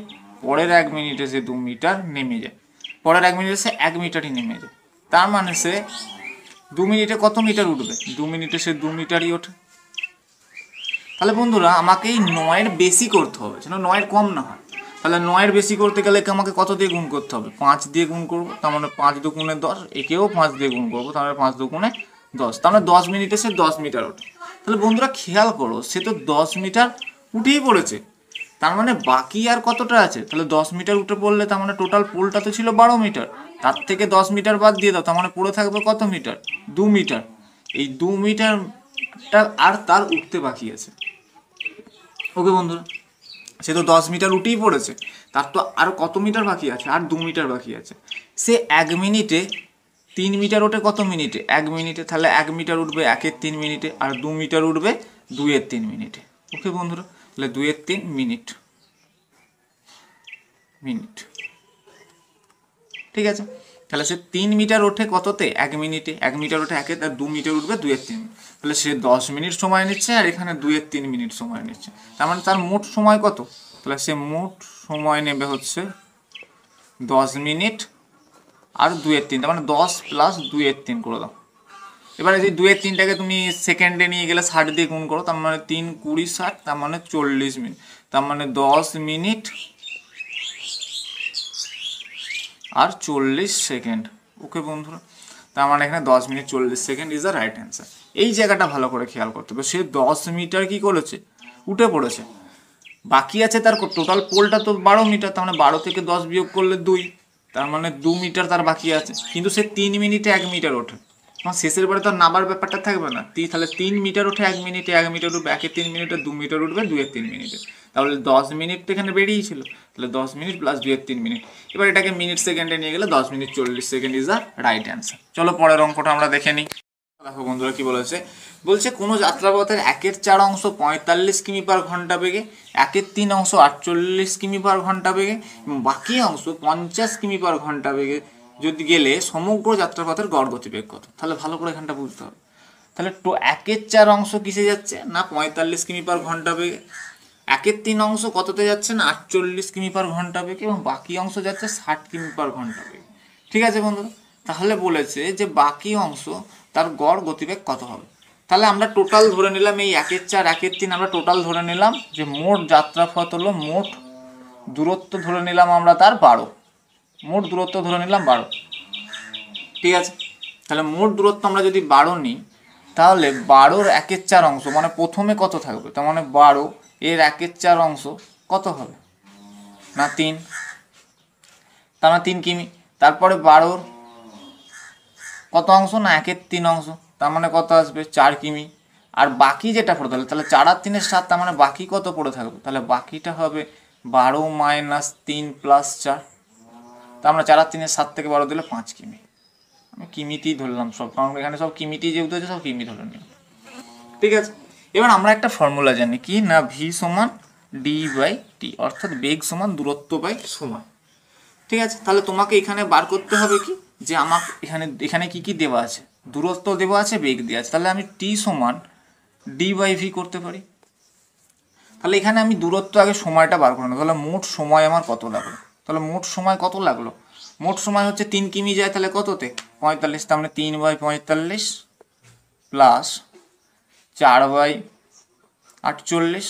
পরের 1 মিনিটে সে 2 মিটার নেমে যায়, পরের 1 মিনিটে সে 1 মিটারই নেমে যায়। তার মানে সে 2 মিনিটে কত মিটার উঠবে? 2 মিনিটে সে 2 মিটারই ওঠে। তাহলে বন্ধুরা আমাকে এই 9-এর বেশি করতে হবে, যেন 9-এর কম না হয়। তাহলে 9-এর বেশি করতে গেলে আমাকে কত দিয়ে গুণ করতে হবে? 5 দিয়ে গুণ করবো, তার মানে 5 দুগুণে 10। একেও 5 দিয়ে গুণ করবো, তার মানে 5 দুগুণে 10। তার মানে 10 মিনিটে সে 10 মিটার ওঠে। তাহলে বন্ধুরা খেয়াল করো, সে তো 10 মিটার উঠেই পড়েছে। তার মানে বাকি আর কতটা আছে? তাহলে 10 মিটার উঠে পড়লে, তার মানে টোটাল পোলটা তো ছিল 12 মিটার, তার থেকে 10 মিটার বাদ দিয়ে দাও, তার মানে পড়ে থাকবে কত মিটার? 2 মিটার। এই 2 মিটারটা আর তার উঠতে বাকি আছে। ওকে বন্ধুরা, সে তো 10 মিটার উঠেই পড়েছে, তার তো আর কত মিটার বাকি আছে? আর 2 মিটার বাকি আছে। সে 1 মিনিটে 3 মিটার ওঠে কত মিনিটে? 1 মিনিটে। তাহলে 1 মিটার উঠবে 1-এর 3 মিনিটে, আর 2 মিটার উঠবে 2-এর 3 মিনিটে। ওকে বন্ধুরা, তাহলে 2-এর 3 মিনিট। ঠিক আছে, তাহলে সে 3 মিটার ওঠে কততে? 1 মিনিটে। 1 মিটার ওঠে 1-এ, তার 2 মিটার উঠবে 2-এর 3। তাহলে সে 10 মিনিট সময় নিচ্ছে, আর এখানে 2-এর 3 মিনিট সময় নিচ্ছে। তার মানে তার মোট সময় কত? তাহলে সে মোট সময় নেবে হচ্ছে 10 মিনিট আর 2-এর 3, তার মানে 10 প্লাস 2-এর 3 করে দাও। এবারে এই 2-এর 3টাকে তুমি সেকেন্ডে নিয়ে গেলে 60 দিয়ে গুণ করো, তার মানে 3 20 60, তার মানে 40 মিনিট। তার মানে 10 মিনিট আর 40 সেকেন্ড। ওকে বন্ধুরা, তার মানে এখানে 10 minute 40 second is the right answer. এই জায়গাটা ভালো করে খেয়াল করতে হবে। সে 10 মিটার কি করেছে? উঠে পড়েছে। বাকি আছে তার টোটাল পোলটা তো 12 মিটার, তার মানে 12 থেকে 10 বিয়োগ করলে 2, তার মানে 2 মিটার তার বাকি আছে। কিন্তু সে 3 মিনিটে 1 মিটার ওঠে। তোমার শেষের বারে তো নামার ব্যাপারটা থাকবে না, তাহলে 3 মিটার উঠে 1 মিনিটে, 1 মিটার উঠবে 3 মিনিটে, 2 মিটার উঠবে 3 মিনিটে, তাহলে 10 মিনিট তো এখানে বেরিয়েছিল, তাহলে 10 মিনিট প্লাস 3 মিনিট। এবার এটাকে মিনিট সেকেন্ডে নিয়ে গেলে 10 minute 40 second is the right answer. চলো পরের অঙ্কটা আমরা দেখে নিই। দেখো বন্ধুরা কি বলেছে, বলছে কোনো যাত্রাপথের 1/4 অংশ 45 কিমি পার ঘন্টা বেগে, 1/3 অংশ 48 কিমি পার ঘন্টা বেগে এবং বাকি অংশ 50 কিমি পার ঘন্টা বেগে যদি গেলে সমগ্র যাত্রাপথের গড় গতিবেগ কত? তাহলে ভালো করে এখানটা বুঝতে হবে। তাহলে 1/4 অংশ কিসে যাচ্ছে না 45 কিমি পার ঘন্টা বেগে, 1/3 অংশ কততে যাচ্ছে না 48 কিমি পার ঘন্টা বেগে এবং বাকি অংশ যাচ্ছে 60 কিমি পার ঘন্টা বেগে। ঠিক আছে বন্ধুরা, তাহলে বলেছে যে বাকি অংশ তার গড় গতিবেগ কত হবে। তাহলে আমরা টোটাল ধরে নিলাম এই 1/4 1/3 আমরা টোটাল ধরে নিলাম যে মোট যাত্রাপথ হলো, মোট দূরত্ব ধরে নিলাম আমরা তার 12, মোট দূরত্ব ধরে নিলাম 12। ঠিক আছে, তাহলে মোট দূরত্ব আমরা যদি 12 নিই তাহলে 12-র 1/4 অংশ মানে প্রথমে কত থাকবে, তার মানে 12 এর 1/4 অংশ কত হবে না 3, তার মানে 3 কিমি। তারপরে 12-র কত অংশ না 1/3 অংশ, তার মানে কত আসবে 4 কিমি। আর বাকি যেটা পড়ে থাকবে তাহলে 4 আর 3 7, তার মানে বাকি কত পড়ে থাকবে, তাহলে বাকিটা হবে 12 - 3 + 4, তা আমরা 4 আর 3 7 থেকে 12 দিলে 5 কিমি। আমি কিমিতেই ধরলাম সব, কারণ এখানে সব কিমিতেই যেহেতু আছে সব কিমি ধরে নিলাম। ঠিক আছে, এবার আমরা একটা ফর্মুলা জানি কি না ভি সমান d/t, অর্থাৎ বেগ সমান দূরত্ব বাই সময়। ঠিক আছে, তাহলে তোমাকে এখানে বার করতে হবে কি যে আমার এখানে কি কি দেওয়া আছে, দূরত্ব দেওয়া আছে, বেগ দেওয়া আছে, তাহলে আমি t সমান d/v করতে পারি। তাহলে এখানে আমি দূরত্ব আগে সময়টা বার করে নেব, তাহলে মোট সময় আমার কত লাগলো, তাহলে মোট সময় কত লাগলো, মোট সময় হচ্ছে 3 কিমি যায়, তাহলে কততে 45, তার মানে 3/45 প্লাস 4/48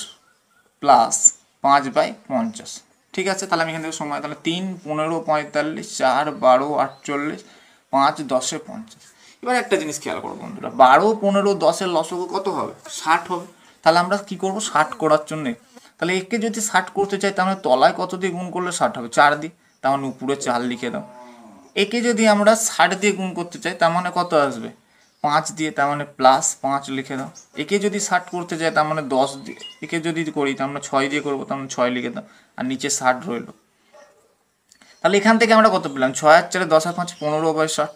প্লাস 5/50। ঠিক আছে, তাহলে আমি এখান থেকে সময়, তাহলে 3 15 45 4 12 48 5 10 50। এবার একটা জিনিস খেয়াল করো বন্ধুরা, 12 15 10-এর লসগু কত হবে 60 হবে। তাহলে আমরা কি করব 60 করার জন্য, তাহলে একে যদি 60 করতে চাই তাহলে তলায় কত দিয়ে গুণ করলে 60 হবে 4 দিয়ে, তার মানে উপরে 4 লিখে দাও। একে যদি আমরা 60 দিয়ে গুণ করতে চাই তার মানে কত আসবে 5 দিয়ে, তার মানে +5 লিখে দাও। একে যদি 60 করতে চাই তার মানে 10 দিয়ে, একে যদি করি তার মানে 6 দিয়ে করবো, তার মানে 6 লিখে দাও, আর নিচে 60 রইল। তাহলে এখান থেকে আমরা কত পেলাম 6 আর 4 10 আর 5 15/60,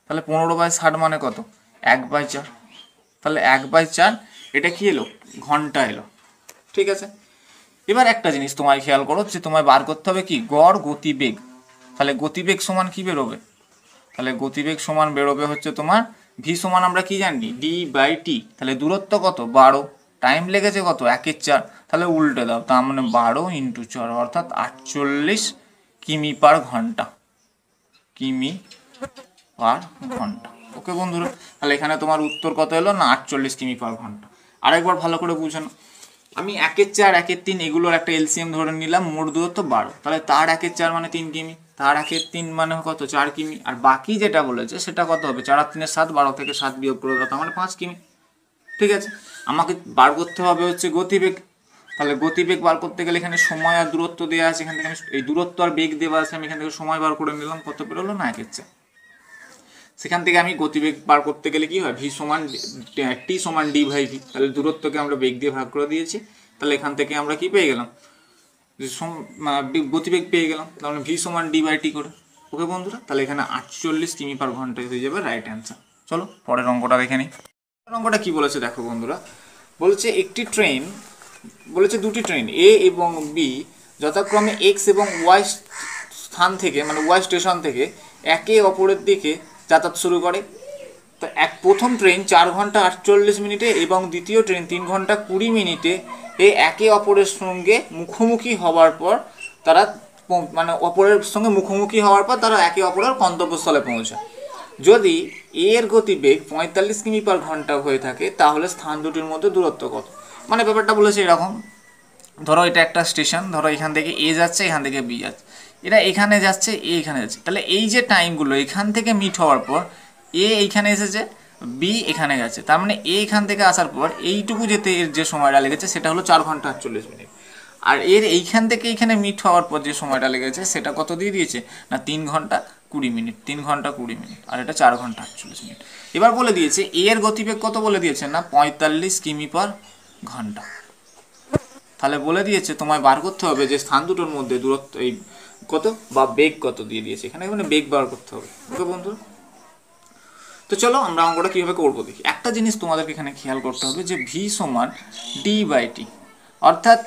তাহলে 15/60 মানে কত 1/4, তাহলে 1/4 এটা কি এলো ঘন্টা এলো। ঠিক আছে, এবার একটা জিনিস তোমায় খেয়াল করো যে তোমায় বার করতে হবে কি গড় গতিবেগ। তাহলে গতিবেগ সমান কি বেরোবে, তাহলে গতিবেগ সমান বেরোবে হচ্ছে তোমার ভি সমান আমরা কি জানি d/t, তাহলে দূরত্ব কত 12, টাইম লেগেছে কত 1/4, তাহলে উল্টে দাও, তার মানে 12 × 4 অর্থাৎ 48 কিমি পার ঘন্টা, কিমি পার ঘন্টা। ওকে বন্ধুরা, তাহলে এখানে তোমার উত্তর কত এলো না 48 কিমি পার ঘন্টা। আরেকবার ভালো করে বুঝে নাও, আমি 1/4 1/3 এগুলোর একটা এলসিএম ধরে নিলাম, মোট দূরত্ব 12, তাহলে তার 1/4 মানে 3 কিমি, তার 1/3 মানে কত 4 কিমি, আর বাকি যেটা বলেছে সেটা কত হবে 4 আর 3 7, 12 থেকে 7 বিয়োগ করে দাও, তার মানে 5 কিমি। ঠিক আছে, আমাকে বার করতে হবে হচ্ছে গতিবেগ। তাহলে গতিবেগ বার করতে গেলে এখানে সময় আর দূরত্ব দেওয়া আছে, এখান থেকে আমি এই দূরত্ব আর বেগ দেওয়া আছে, আমি এখান থেকে সময় বার করে নিলাম, কত বেরোলো না 1/4। সেখান থেকে আমি গতিবেগ বার করতে গেলে কি হয় ভি সমান টি সমান d/v, তাহলে দূরত্বকে আমরা বেগ দিয়ে ভাগ করে দিয়েছি, তাহলে এখান থেকে আমরা কি পেয়ে গেলাম যে গতিবেগ পেয়ে গেলাম, তাহলে ভি সমান d/t করে। ওকে বন্ধুরা, তাহলে এখানে 48 কিমি পার ঘন্টা হয়ে যাবে রাইট অ্যান্সার। চলো পরের অঙ্কটা দেখে নিই। অঙ্কটা কি বলেছে দেখো বন্ধুরা, বলছে একটি ট্রেন, বলেছে দুটি ট্রেন এ এবং বি যথাক্রমে এক্স এবং ওয়াই স্থান থেকে মানে ওয়াই স্টেশন থেকে একে অপরের দিকে যাতায়াত শুরু করে। তো প্রথম ট্রেন 4 ঘন্টা 48 মিনিটে এবং দ্বিতীয় ট্রেন 3 ঘন্টা 20 মিনিটে একে অপরের সঙ্গে মুখোমুখি হওয়ার পর তারা মানে অপরের সঙ্গে মুখোমুখি হওয়ার পর তারা একে অপরের গন্তব্যস্থলে পৌঁছায়। যদি এর গতিবেগ 45 কিমি পার ঘন্টা হয়ে থাকে তাহলে স্থান দুটির মধ্যে দূরত্ব কত। মানে ব্যাপারটা বলেছে এরকম, ধরো এটা একটা স্টেশন, ধরো এখান থেকে এ যাচ্ছে এখান থেকে বি যাচ্ছে, এরা এখানে যাচ্ছে এ এখানে যাচ্ছে, তাহলে এই যে টাইমগুলো এখান থেকে মিট হওয়ার পর এ এইখানে এসেছে বি এখানে গেছে, তার মানে এ এখান থেকে আসার পর এইটুকু যেতে এর যে সময়টা লেগেছে সেটা হলো 4 ঘন্টা 48 মিনিট। আর এর এইখান থেকে এইখানে মিট হওয়ার পর যে সময়টা লেগেছে সেটা কত দিয়ে দিয়েছে না 3 ঘন্টা 20 মিনিট, 3 ঘন্টা 20 মিনিট, আর এটা 4 ঘন্টা 48 মিনিট। এবার বলে দিয়েছে এ এর গতিবেগ কত বলে দিয়েছে না 45 কিমি পার ঘন্টা। তাহলে বলে দিয়েছে তোমায় বার করতে হবে যে স্থান দুটোর মধ্যে দূরত্ব এই কত বা বেগ কত দিয়ে দিয়েছে, এখানে মানে বেগ বার করতে হবে। ওকে বন্ধুরা, তো চলো আমরা অঙ্কটা কীভাবে করবো দেখি। একটা জিনিস তোমাদেরকে এখানে খেয়াল করতে হবে যে ভি সমান ডি বাই টি, অর্থাৎ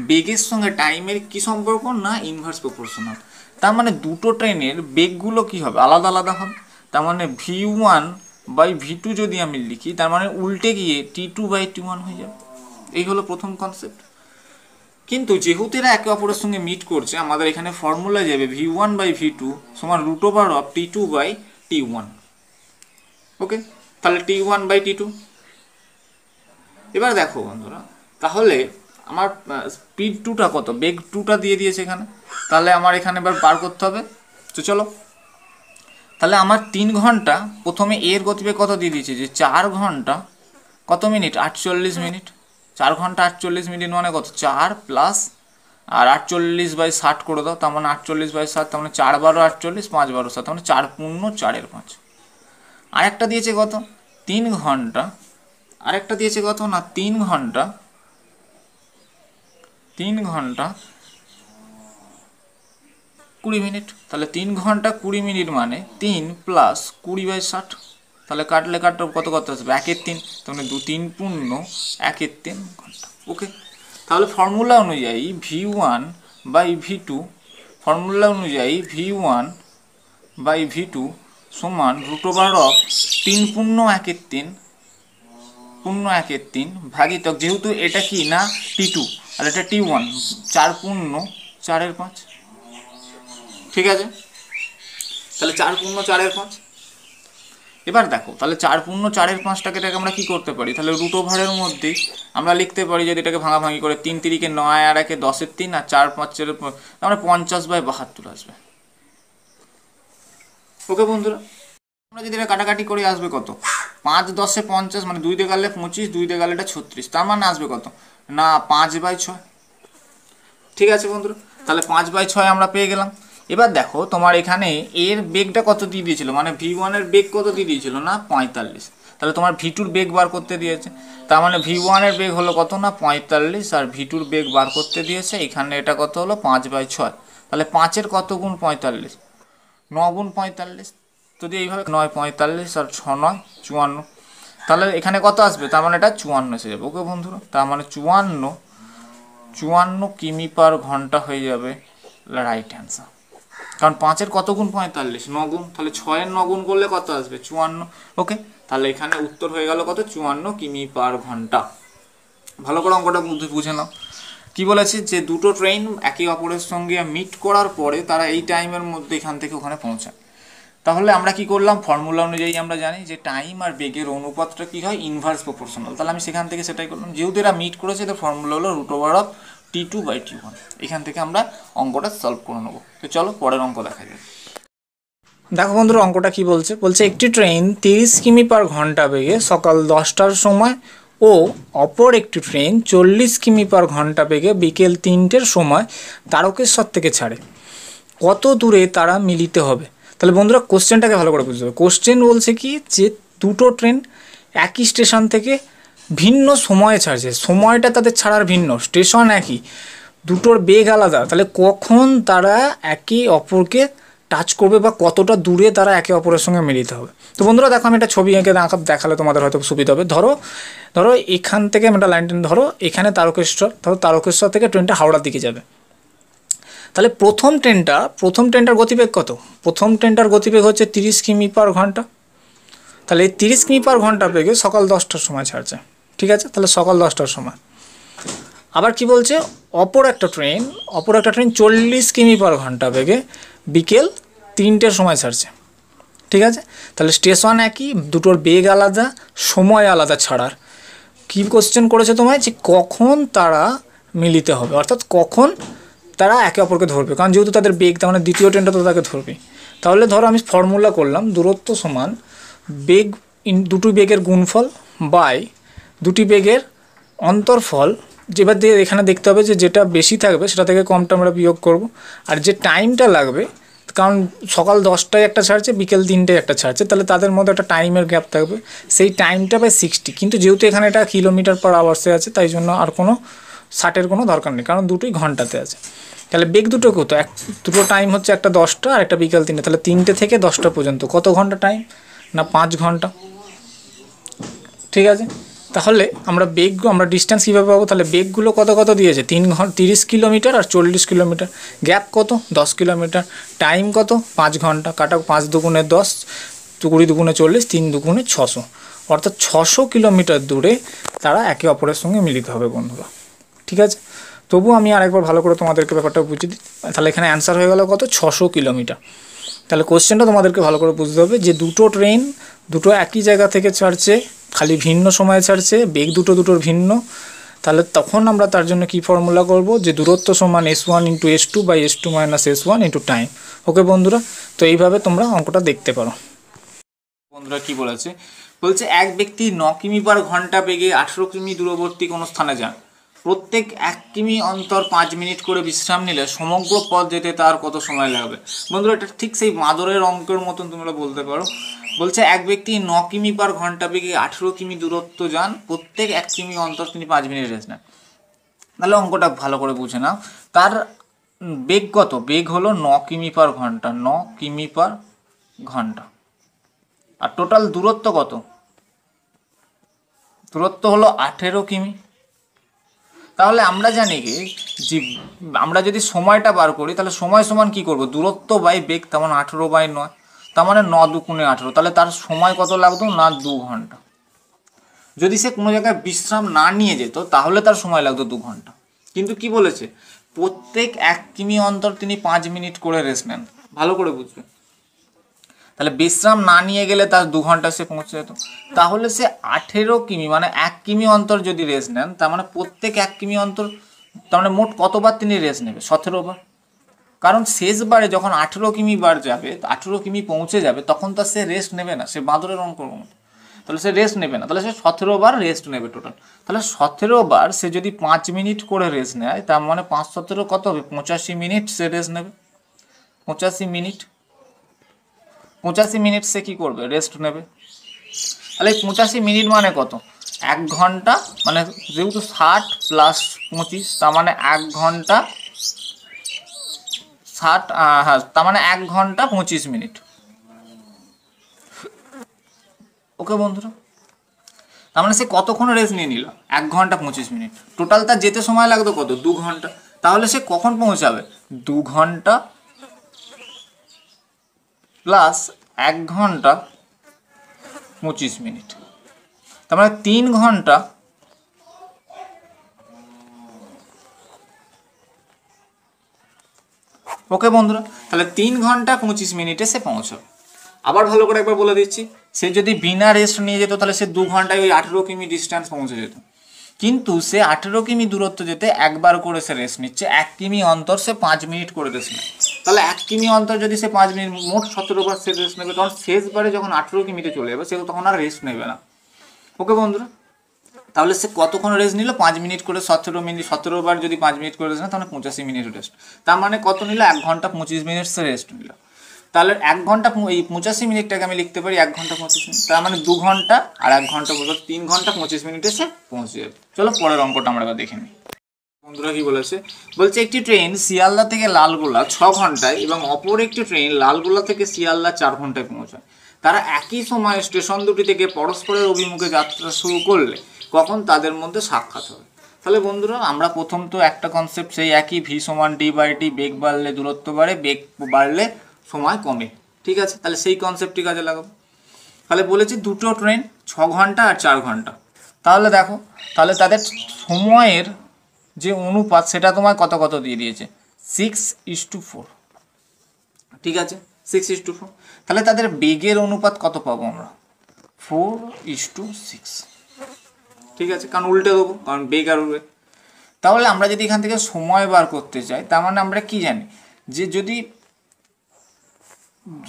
বেগের সঙ্গে টাইমের কি সম্পর্ক না ইনভার্স প্রপোর্শনাল। তার মানে দুটো ট্রেনের বেগগুলো কি হবে আলাদা আলাদা হবে। তার মানে v1 বাই v2 যদি আমি লিখি তার মানে উল্টে গিয়ে t2 বাই t1 হয়ে যাবে। এই হলো প্রথম কনসেপ্ট। কিন্তু যেহেতু এরা একে অপরের সঙ্গে মিট করছে আমাদের এখানে ফর্মুলা যাবে v1 বাই v2 সমান √ওভার t2 বাই t1। ওকে, তাহলে t1 বাই t2। এবার দেখো বন্ধুরা, তাহলে আমার স্পিড টুটা কত, বেগ টুটা দিয়ে দিয়েছে এখানে, তাহলে আমার এখানে এবার বার করতে হবে। তো চলো, তাহলে আমার 3 ঘন্টা প্রথমে এর গতিবেগ কত দিয়ে দিয়েছে যে 4 ঘন্টা কত মিনিট 48 মিনিট, 4 ঘন্টা 48 মিনিট মানে কত 4 প্লাস আর 48 বাই 60 করে দাও, তার মানে 48 বাই 7, তার মানে 4 12 48, 5 12 7, তার মানে 4 পূর্ণ 4 5। আরেকটা দিয়েছে কত 3 ঘন্টা, আরেকটা দিয়েছে কত না 3 ঘন্টা 20 মিনিট। তাহলে 3 ঘন্টা 20 মিনিট মানে 3 প্লাস 20 বাই 60, তাহলে কাটলে কত কত আসবে 1/3, তাহলে 2 3 পূর্ণ 1/3 ঘন্টা। ওকে, তাহলে ফর্মুলা অনুযায়ী v1 বাই v2, ফর্মুলা অনুযায়ী v1 বাই v2 সমান √3 পূর্ণ 1/3 পূর্ণ 1/3 ভাগিতক, যেহেতু এটা কি না t2 আর এটা t1, 4 পূর্ণ 4/5। ঠিক আছে, তাহলে 4 পূর্ণ 4/5। এবার দেখো তাহলে 4 পূর্ণ 4/5টাকে আমরা কি করতে পারি, তাহলে √ওভারের মধ্যেই আমরা লিখতে পারি যদি এটাকে ভাঙাভাঙি করে 3 3 9 আর 1 10/3 আর 4 5 আমরা 50/72 আসবে। ওকে বন্ধুরা, আমরা যদি এটা কাটাকাটি করে আসবে কত 5 10 50, মানে 2 দিয়ে গেলে 25, 2 দিয়ে গেলে এটা 36, তার মানে আসবে কত না 5/6। ঠিক আছে বন্ধুরা, তাহলে 5/6 আমরা পেয়ে গেলাম। এবার দেখো তোমার এখানে এর বেগটা কত দিয়ে দিয়েছিল, মানে v1 এর বেগ কত দিয়ে দিয়েছিল না 45, তাহলে তোমার v2 বেগ বার করতে দিয়েছে, তার মানে v1 এর বেগ হলো কত না 45 আর v2 বেগ বার করতে দিয়েছে, এখানে এটা কত হলো 5/6। তাহলে 5-এর কত গুণ 45, 9 গুণ 45, যদি এইভাবে 9 45 আর 6 9 54, তাহলে এখানে কত আসবে, তার মানে এটা 54 এসে যাবে। ওকে বন্ধুরা, তার মানে 54 কিমি পার ঘন্টা হয়ে যাবে রাইট অ্যান্সার। কারণ 5-এর কত গুণ 45, 9 গুণ, তাহলে 6-এর 9 গুণ করলে কত আসবে 54। ওকে, তাহলে এখানে উত্তর হয়ে গেল কত 54 কিমি পার ঘন্টা। ভালো করে অঙ্কটা বুঝে নাও। কি বলেছে যে দুটো ট্রেন একে অপরের সঙ্গে মিট করার পরে তারা এই টাইমের মধ্যে এখান থেকে ওখানে পৌঁছায়। তাহলে আমরা কি করলাম, ফর্মুলা অনুযায়ী আমরা জানি যে টাইম আর বেগের অনুপাতটা কি হয় ইনভার্স প্রপোর্শনাল, তাহলে আমি সেখান থেকে সেটাই করলাম। যেহেতু এরা মিট করেছে তো ফর্মুলা হলো √t2 বাই t1। এখান থেকে আমরা অঙ্কটা সলভ করে নেবো। তো চলো পরের অঙ্ক দেখা যাক। দেখো বন্ধুরা অঙ্কটা কি বলছে, একটি ট্রেন 30 কিমি পার ঘন্টা বেগে সকাল 10টার সময় ও অপর একটি ট্রেন 40 কিমি পার ঘন্টা বেগে বিকেল 3টের সময় তারকেশ্বর থেকে ছাড়ে, কত দূরে তারা মিলিত হবে। তাহলে বন্ধুরা কোশ্চেনটাকে ভালো করে বুঝতে হবে। কোশ্চেন বলছে কি যে দুটো ট্রেন একই স্টেশন থেকে ভিন্ন সময়ে ছাড়ছে, সময়টা তাদের ছাড়ার ভিন্ন, স্টেশন একই, দুটোর বেগ আলাদা, তাহলে কখন তারা একে অপরকে টাচ করবে বা কতটা দূরে তারা একে অপরের সঙ্গে মিলিত হবে। তো বন্ধুরা দেখো আমি একটা ছবি এঁকে দেখালে তোমাদের হয়তো সুবিধা হবে। ধরো এখান থেকে আমি একটা লাইন ধরো এখানে তারকেশ্বর থেকে ট্রেনটা হাওড়ার দিকে যাবে। তাহলে প্রথম ট্রেনটার গতিবেগ কত, প্রথম ট্রেনটার গতিবেগ হচ্ছে 30 কিমি পার ঘন্টা। তাহলে এই 30 কিমি পার ঘন্টা বেগে সকাল 10টার সময় ছাড়ছে। ঠিক আছে, তাহলে সকাল 10টার সময়। আবার কি বলছে অপর একটা ট্রেন 40 কিমি পার ঘন্টা বেগে বিকেল 3টের সময় ছাড়ছে। ঠিক আছে, তাহলে স্টেশন একই, দুটোর বেগ আলাদা, সময় আলাদা ছাড়ার। কি কোশ্চেন করেছে তোমায় যে কখন তারা মিলিত হবে, অর্থাৎ কখন তারা একে অপরকে ধরবে, কারণ যেহেতু তাদের বেগ, তার মানে দ্বিতীয় ট্রেনটা তো তাকে ধরবে। তাহলে ধরো আমি ফর্মুলা করলাম দূরত্ব সমান বেগ দুটি বেগের গুণফল বাই দুটি বেগের অন্তরফল। যেবার দিয়ে এখানে দেখতে হবে যে যেটা বেশি থাকবে সেটা থেকে কমটা আমরা বিয়োগ করব, আর যে টাইমটা লাগবে কারণ সকাল 10টায় একটা ছাড়ছে, বিকেল 3টায় একটা ছাড়ছে, তাহলে তাদের মধ্যে একটা টাইমের গ্যাপ থাকবে, সেই টাইমটা বাই 60। কিন্তু যেহেতু এখানে এটা কিলোমিটার পার আওয়ার্সে আছে, তাই জন্য আর কোনো 60-এর কোনো দরকার নেই, কারণ দুটোই ঘন্টাতে আছে। তাহলে বেগ দুটো কত, দুটো টাইম হচ্ছে, একটা 10টা আর একটা বিকেল 3টে, তাহলে 3টে থেকে 10টা পর্যন্ত কত ঘন্টা টাইম না 5 ঘন্টা। ঠিক আছে, তাহলে আমরা ডিস্টেন্স কীভাবে পাবো, তাহলে বেগগুলো কত কত দিয়েছে, 30 কিলোমিটার আর 40 কিলোমিটার, গ্যাপ কত 10 কিলোমিটার, টাইম কত 5 ঘন্টা, কাটা 5 দুগুণে 10, 20 দুগুণে 40, 3 দুগুণে 600, অর্থাৎ 600 কিলোমিটার দূরে তারা একে অপরের সঙ্গে মিলিত হবে বন্ধুরা। ঠিক আছে, তবু আমি আরেকবার ভালো করে তোমাদেরকে ব্যাপারটা বুঝিয়ে দিই। তাহলে এখানে অ্যান্সার হয়ে গেল কত, 600 কিলোমিটার। তাহলে কোশ্চেনটা তোমাদেরকে ভালো করে বুঝতে হবে যে দুটো একই জায়গা থেকে ছাড়ছে, খালি ভিন্ন সময়ে ছাড়ছে, বেগ দুটোর ভিন্ন, তাহলে তখন আমরা তার জন্য কি ফর্মুলা করব, যে দূরত্ব সমান s1 × s2 by s2 - s1 × time. ওকে বন্ধুরা, তো এইভাবে তোমরা অঙ্কটা দেখতে পারো। বন্ধুরা কি বলেছে, বলছে এক ব্যক্তি 9 কিমি পার ঘন্টা বেগে 18 কিমি দূরবর্তী কোনো স্থানে যান, প্রত্যেক 1 কিমি অন্তর 5 মিনিট করে বিশ্রাম নিলে সমগ্র পথ যেতে তার কত সময় লাগবে। বন্ধুরা এটা ঠিক সেই মাদরের অঙ্কের মতন তোমরা বলতে পারো। বলছে এক ব্যক্তি 9 কিমি পার ঘন্টা বেগে 18 কিমি দূরত্ব যান, প্রত্যেক 1 কিমি অন্তর তিনি 5 মিনিট রেস্ট নেন। তাহলে অঙ্কটা ভালো করে বুঝে নাও, তার বেগ কত, বেগ হলো 9 কিমি পার ঘন্টা, 9 কিমি পার ঘন্টা, আর টোটাল দূরত্ব কত, দূরত্ব হলো 18 কিমি। তাহলে আমরা জানি কি, যে আমরা যদি সময়টা বার করি, তাহলে সময় সমান কি করব, দূরত্ব বাই বেগ, তার মানে 18/9, তার মানে 9 দুগুণে 18, তাহলে তার সময় কত লাগতো না 2 ঘন্টা। যদি সে কোনো জায়গায় বিশ্রাম না নিয়ে যেত তাহলে তার সময় লাগতো 2 ঘন্টা। কিন্তু কি বলেছে, প্রত্যেক 1 কিমি অন্তর তিনি 5 মিনিট করে রেস্ট নেন। ভালো করে বুঝবে, তাহলে বিশ্রাম না নিয়ে গেলে তার 2 ঘন্টা সে পৌঁছে যেত। তাহলে সে 18 কিমি মানে 1 কিমি অন্তর যদি রেস্ট নেন, তার মানে প্রত্যেক 1 কিমি অন্তর, তার মানে মোট কতবার তিনি রেস্ট নেবে, 17 বার। কারণ শেষবারে যখন 18 কিমি বার যাবে, 18 কিমি পৌঁছে যাবে, তখন তো সে রেস্ট নেবে না, সে বাঁদরের অঙ্ক মতো, তাহলে সে রেস্ট নেবে না, তাহলে সে 17 বার রেস্ট নেবে টোটাল। তাহলে 17 বার সে যদি 5 মিনিট করে রেস্ট নেয়, তার মানে 5 × 17 কত হবে, 85 মিনিট সে রেস্ট নেবে। 85 মিনিট, 85 মিনিট সে কী করবে, রেস্ট নেবে। তাহলে 85 মিনিট মানে কত, 1 ঘন্টা, মানে যেহেতু 60 + 25, তার মানে 1 ঘন্টা 60, হ্যাঁ, তার মানে 1 ঘন্টা 25 মিনিট। ওকে বন্ধুরা, তার মানে সে কতক্ষণ রেস্ট নিয়ে নিল, 1 ঘন্টা 25 মিনিট। টোটাল তার যেতে সময় লাগতো কত, 2 ঘন্টা। তাহলে সে কখন পৌঁছাবে, 2 ঘন্টা প্লাস 1 ঘন্টা 25 মিনিট, তার মানে 3 ঘন্টা। ওকে বন্ধুরা, তাহলে 3 ঘন্টা 25 মিনিটে সে পৌঁছাবে। আবার ভালো করে একবার বলে দিচ্ছি, সে যদি বিনা রেস্ট নিয়ে যেত, তাহলে সে 2 ঘন্টায় ওই 18 কিমি ডিস্টেন্স পৌঁছে যেত। কিন্তু সে 18 কিমি দূরত্ব যেতে একবার করে সে রেস্ট নিচ্ছে, 1 কিমি অন্তর সে 5 মিনিট করে রেস্ট নেয়। তাহলে 1 কিমি অন্তর যদি সে 5 মিনিট, মোট 17 বার সে রেস্ট নেবে, কারণ শেষবারে যখন 18 কিমিতে চলে যাবে সে তখন আর রেস্ট নেবে না। ওকে বন্ধুরা, তাহলে সে কতক্ষণ রেস্ট নিল, 5 মিনিট করে, 17 মিনিট, 17 বার যদি 5 মিনিট করে রেস্ট নেয়, তাহলে 85 মিনিট রেস্ট। তার মানে কত নিল, 1 ঘন্টা 25 মিনিট সে রেস্ট নিল। তাহলে 1 ঘন্টা, এই 85 মিনিটটাকে আমি লিখতে পারি 1 ঘন্টা 25 মিনিট, তার মানে 2 ঘন্টা আর 1 ঘন্টা, 3 ঘন্টা 25 মিনিটে সে পৌঁছে যাবে। চলো পরের অঙ্কটা আমরা এবার দেখে নিই। বন্ধুরা কি বলেছে, বলছে একটি ট্রেন শিয়ালদা থেকে লালগোলা 6 ঘন্টায় এবং অপর একটি ট্রেন লালগোলা থেকে শিয়ালদা 4 ঘন্টায় পৌঁছায়। তারা একই সময়ে স্টেশন দুটি থেকে পরস্পরের অভিমুখে যাত্রা শুরু করলে কখন তাদের মধ্যে সাক্ষাৎ হবে। তাহলে বন্ধুরা আমরা প্রথম তো একটা কনসেপ্ট সেই একই, v = d/t, বেগ বাড়লে দূরত্ব বাড়ে, বেগ বাড়লে সময় কমে। ঠিক আছে, তাহলে সেই কনসেপ্টটি কাজে লাগাবো। তাহলে বলেছি দুটো ট্রেন 6 ঘন্টা আর 4 ঘন্টা। তাহলে দেখো, তাহলে তাদের সময়ের যে অনুপাত সেটা তোমার কত কত দিয়ে দিয়েছে, 6:4। ঠিক আছে, 6:4। তাহলে তাদের বেগের অনুপাত কত পাবো আমরা, 4:6। ঠিক আছে, কারণ উল্টে দেবো, কারণ বেগ আর উড়বে। তাহলে আমরা যদি এখান থেকে সময় বার করতে চাই, তার মানে আমরা কি জানি, যে যদি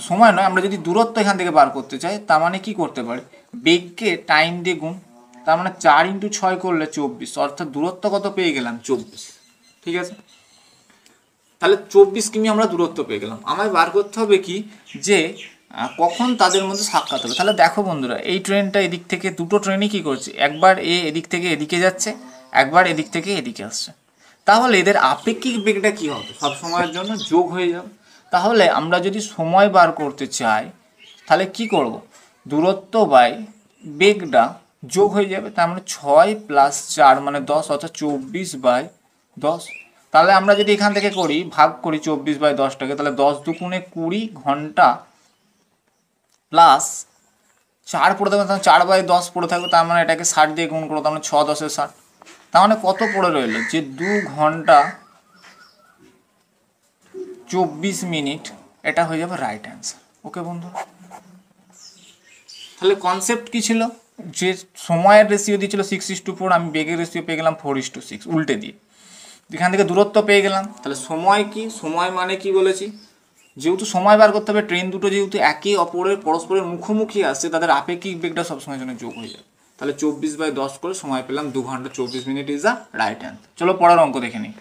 সময় নয়, আমরা যদি দূরত্ব এখান থেকে বার করতে চাই, তার মানে কি করতে পারি, বেগকে টাইম দিয়ে গুণ, তার মানে 4 × 6 করলে 24, অর্থাৎ দূরত্ব কত পেয়ে গেলাম, 24। ঠিক আছে, তাহলে 24 কিমি আমরা দূরত্ব পেয়ে গেলাম। আমায় বার করতে হবে কি যে কখন তাদের মধ্যে সাক্ষাৎ হবে। তাহলে দেখো বন্ধুরা, এই ট্রেনটা এদিক থেকে, দুটো ট্রেনই কী করছে, একবার এদিক থেকে এদিকে যাচ্ছে, একবার এদিক থেকে এদিকে আসছে। তাহলে এদের আপেক্ষিক বেগটা কী হবে, সব সময়ের জন্য যোগ হয়ে যাবে। তাহলে আমরা যদি সময় বার করতে চাই তাহলে কি করব, দূরত্ব বাই বেগটা যোগ হয়ে যাবে। তার মানে 6 + 4 মানে 10, অর্থাৎ 24/10। তাহলে আমরা যদি এখান থেকে করি, ভাগ করি 24/10টাকে, তাহলে 10 দুগুণে 20 ঘন্টা প্লাস 4 পড়ে থাকবে, তাহলে 4/10 পড়ে থাকবে। তার মানে এটাকে 60 দিয়ে গুণ করো, তার মানে 6 × 10 = 60। তার মানে কত পড়ে রইল, যে 2 ঘন্টা 24 মিনিট, এটা হয়ে যাবে রাইট অ্যান্সার। ওকে বন্ধু, তাহলে কনসেপ্ট কি ছিল, যে সময়ের রেশিও দিয়েছিল 6:4, আমি বেগের রেশিও পেয়ে গেলাম 4:6 উল্টে দিয়ে। এখান থেকে দূরত্ব পেয়ে গেলাম। তাহলে সময় কি, সময় মানে কি বলেছি, যেহেতু সময় বার করতে হবে, ট্রেন দুটো যেহেতু একে অপরের পরস্পরের মুখোমুখি আসছে, তাদের আপেক্ষিক বেগটা সবসময় জন্য যোগ হয়ে যাবে। তাহলে 24/10 করে সময় পেলাম 2 ঘন্টা 24 minute is the right answer. চলো পরের অঙ্ক দেখে নিই।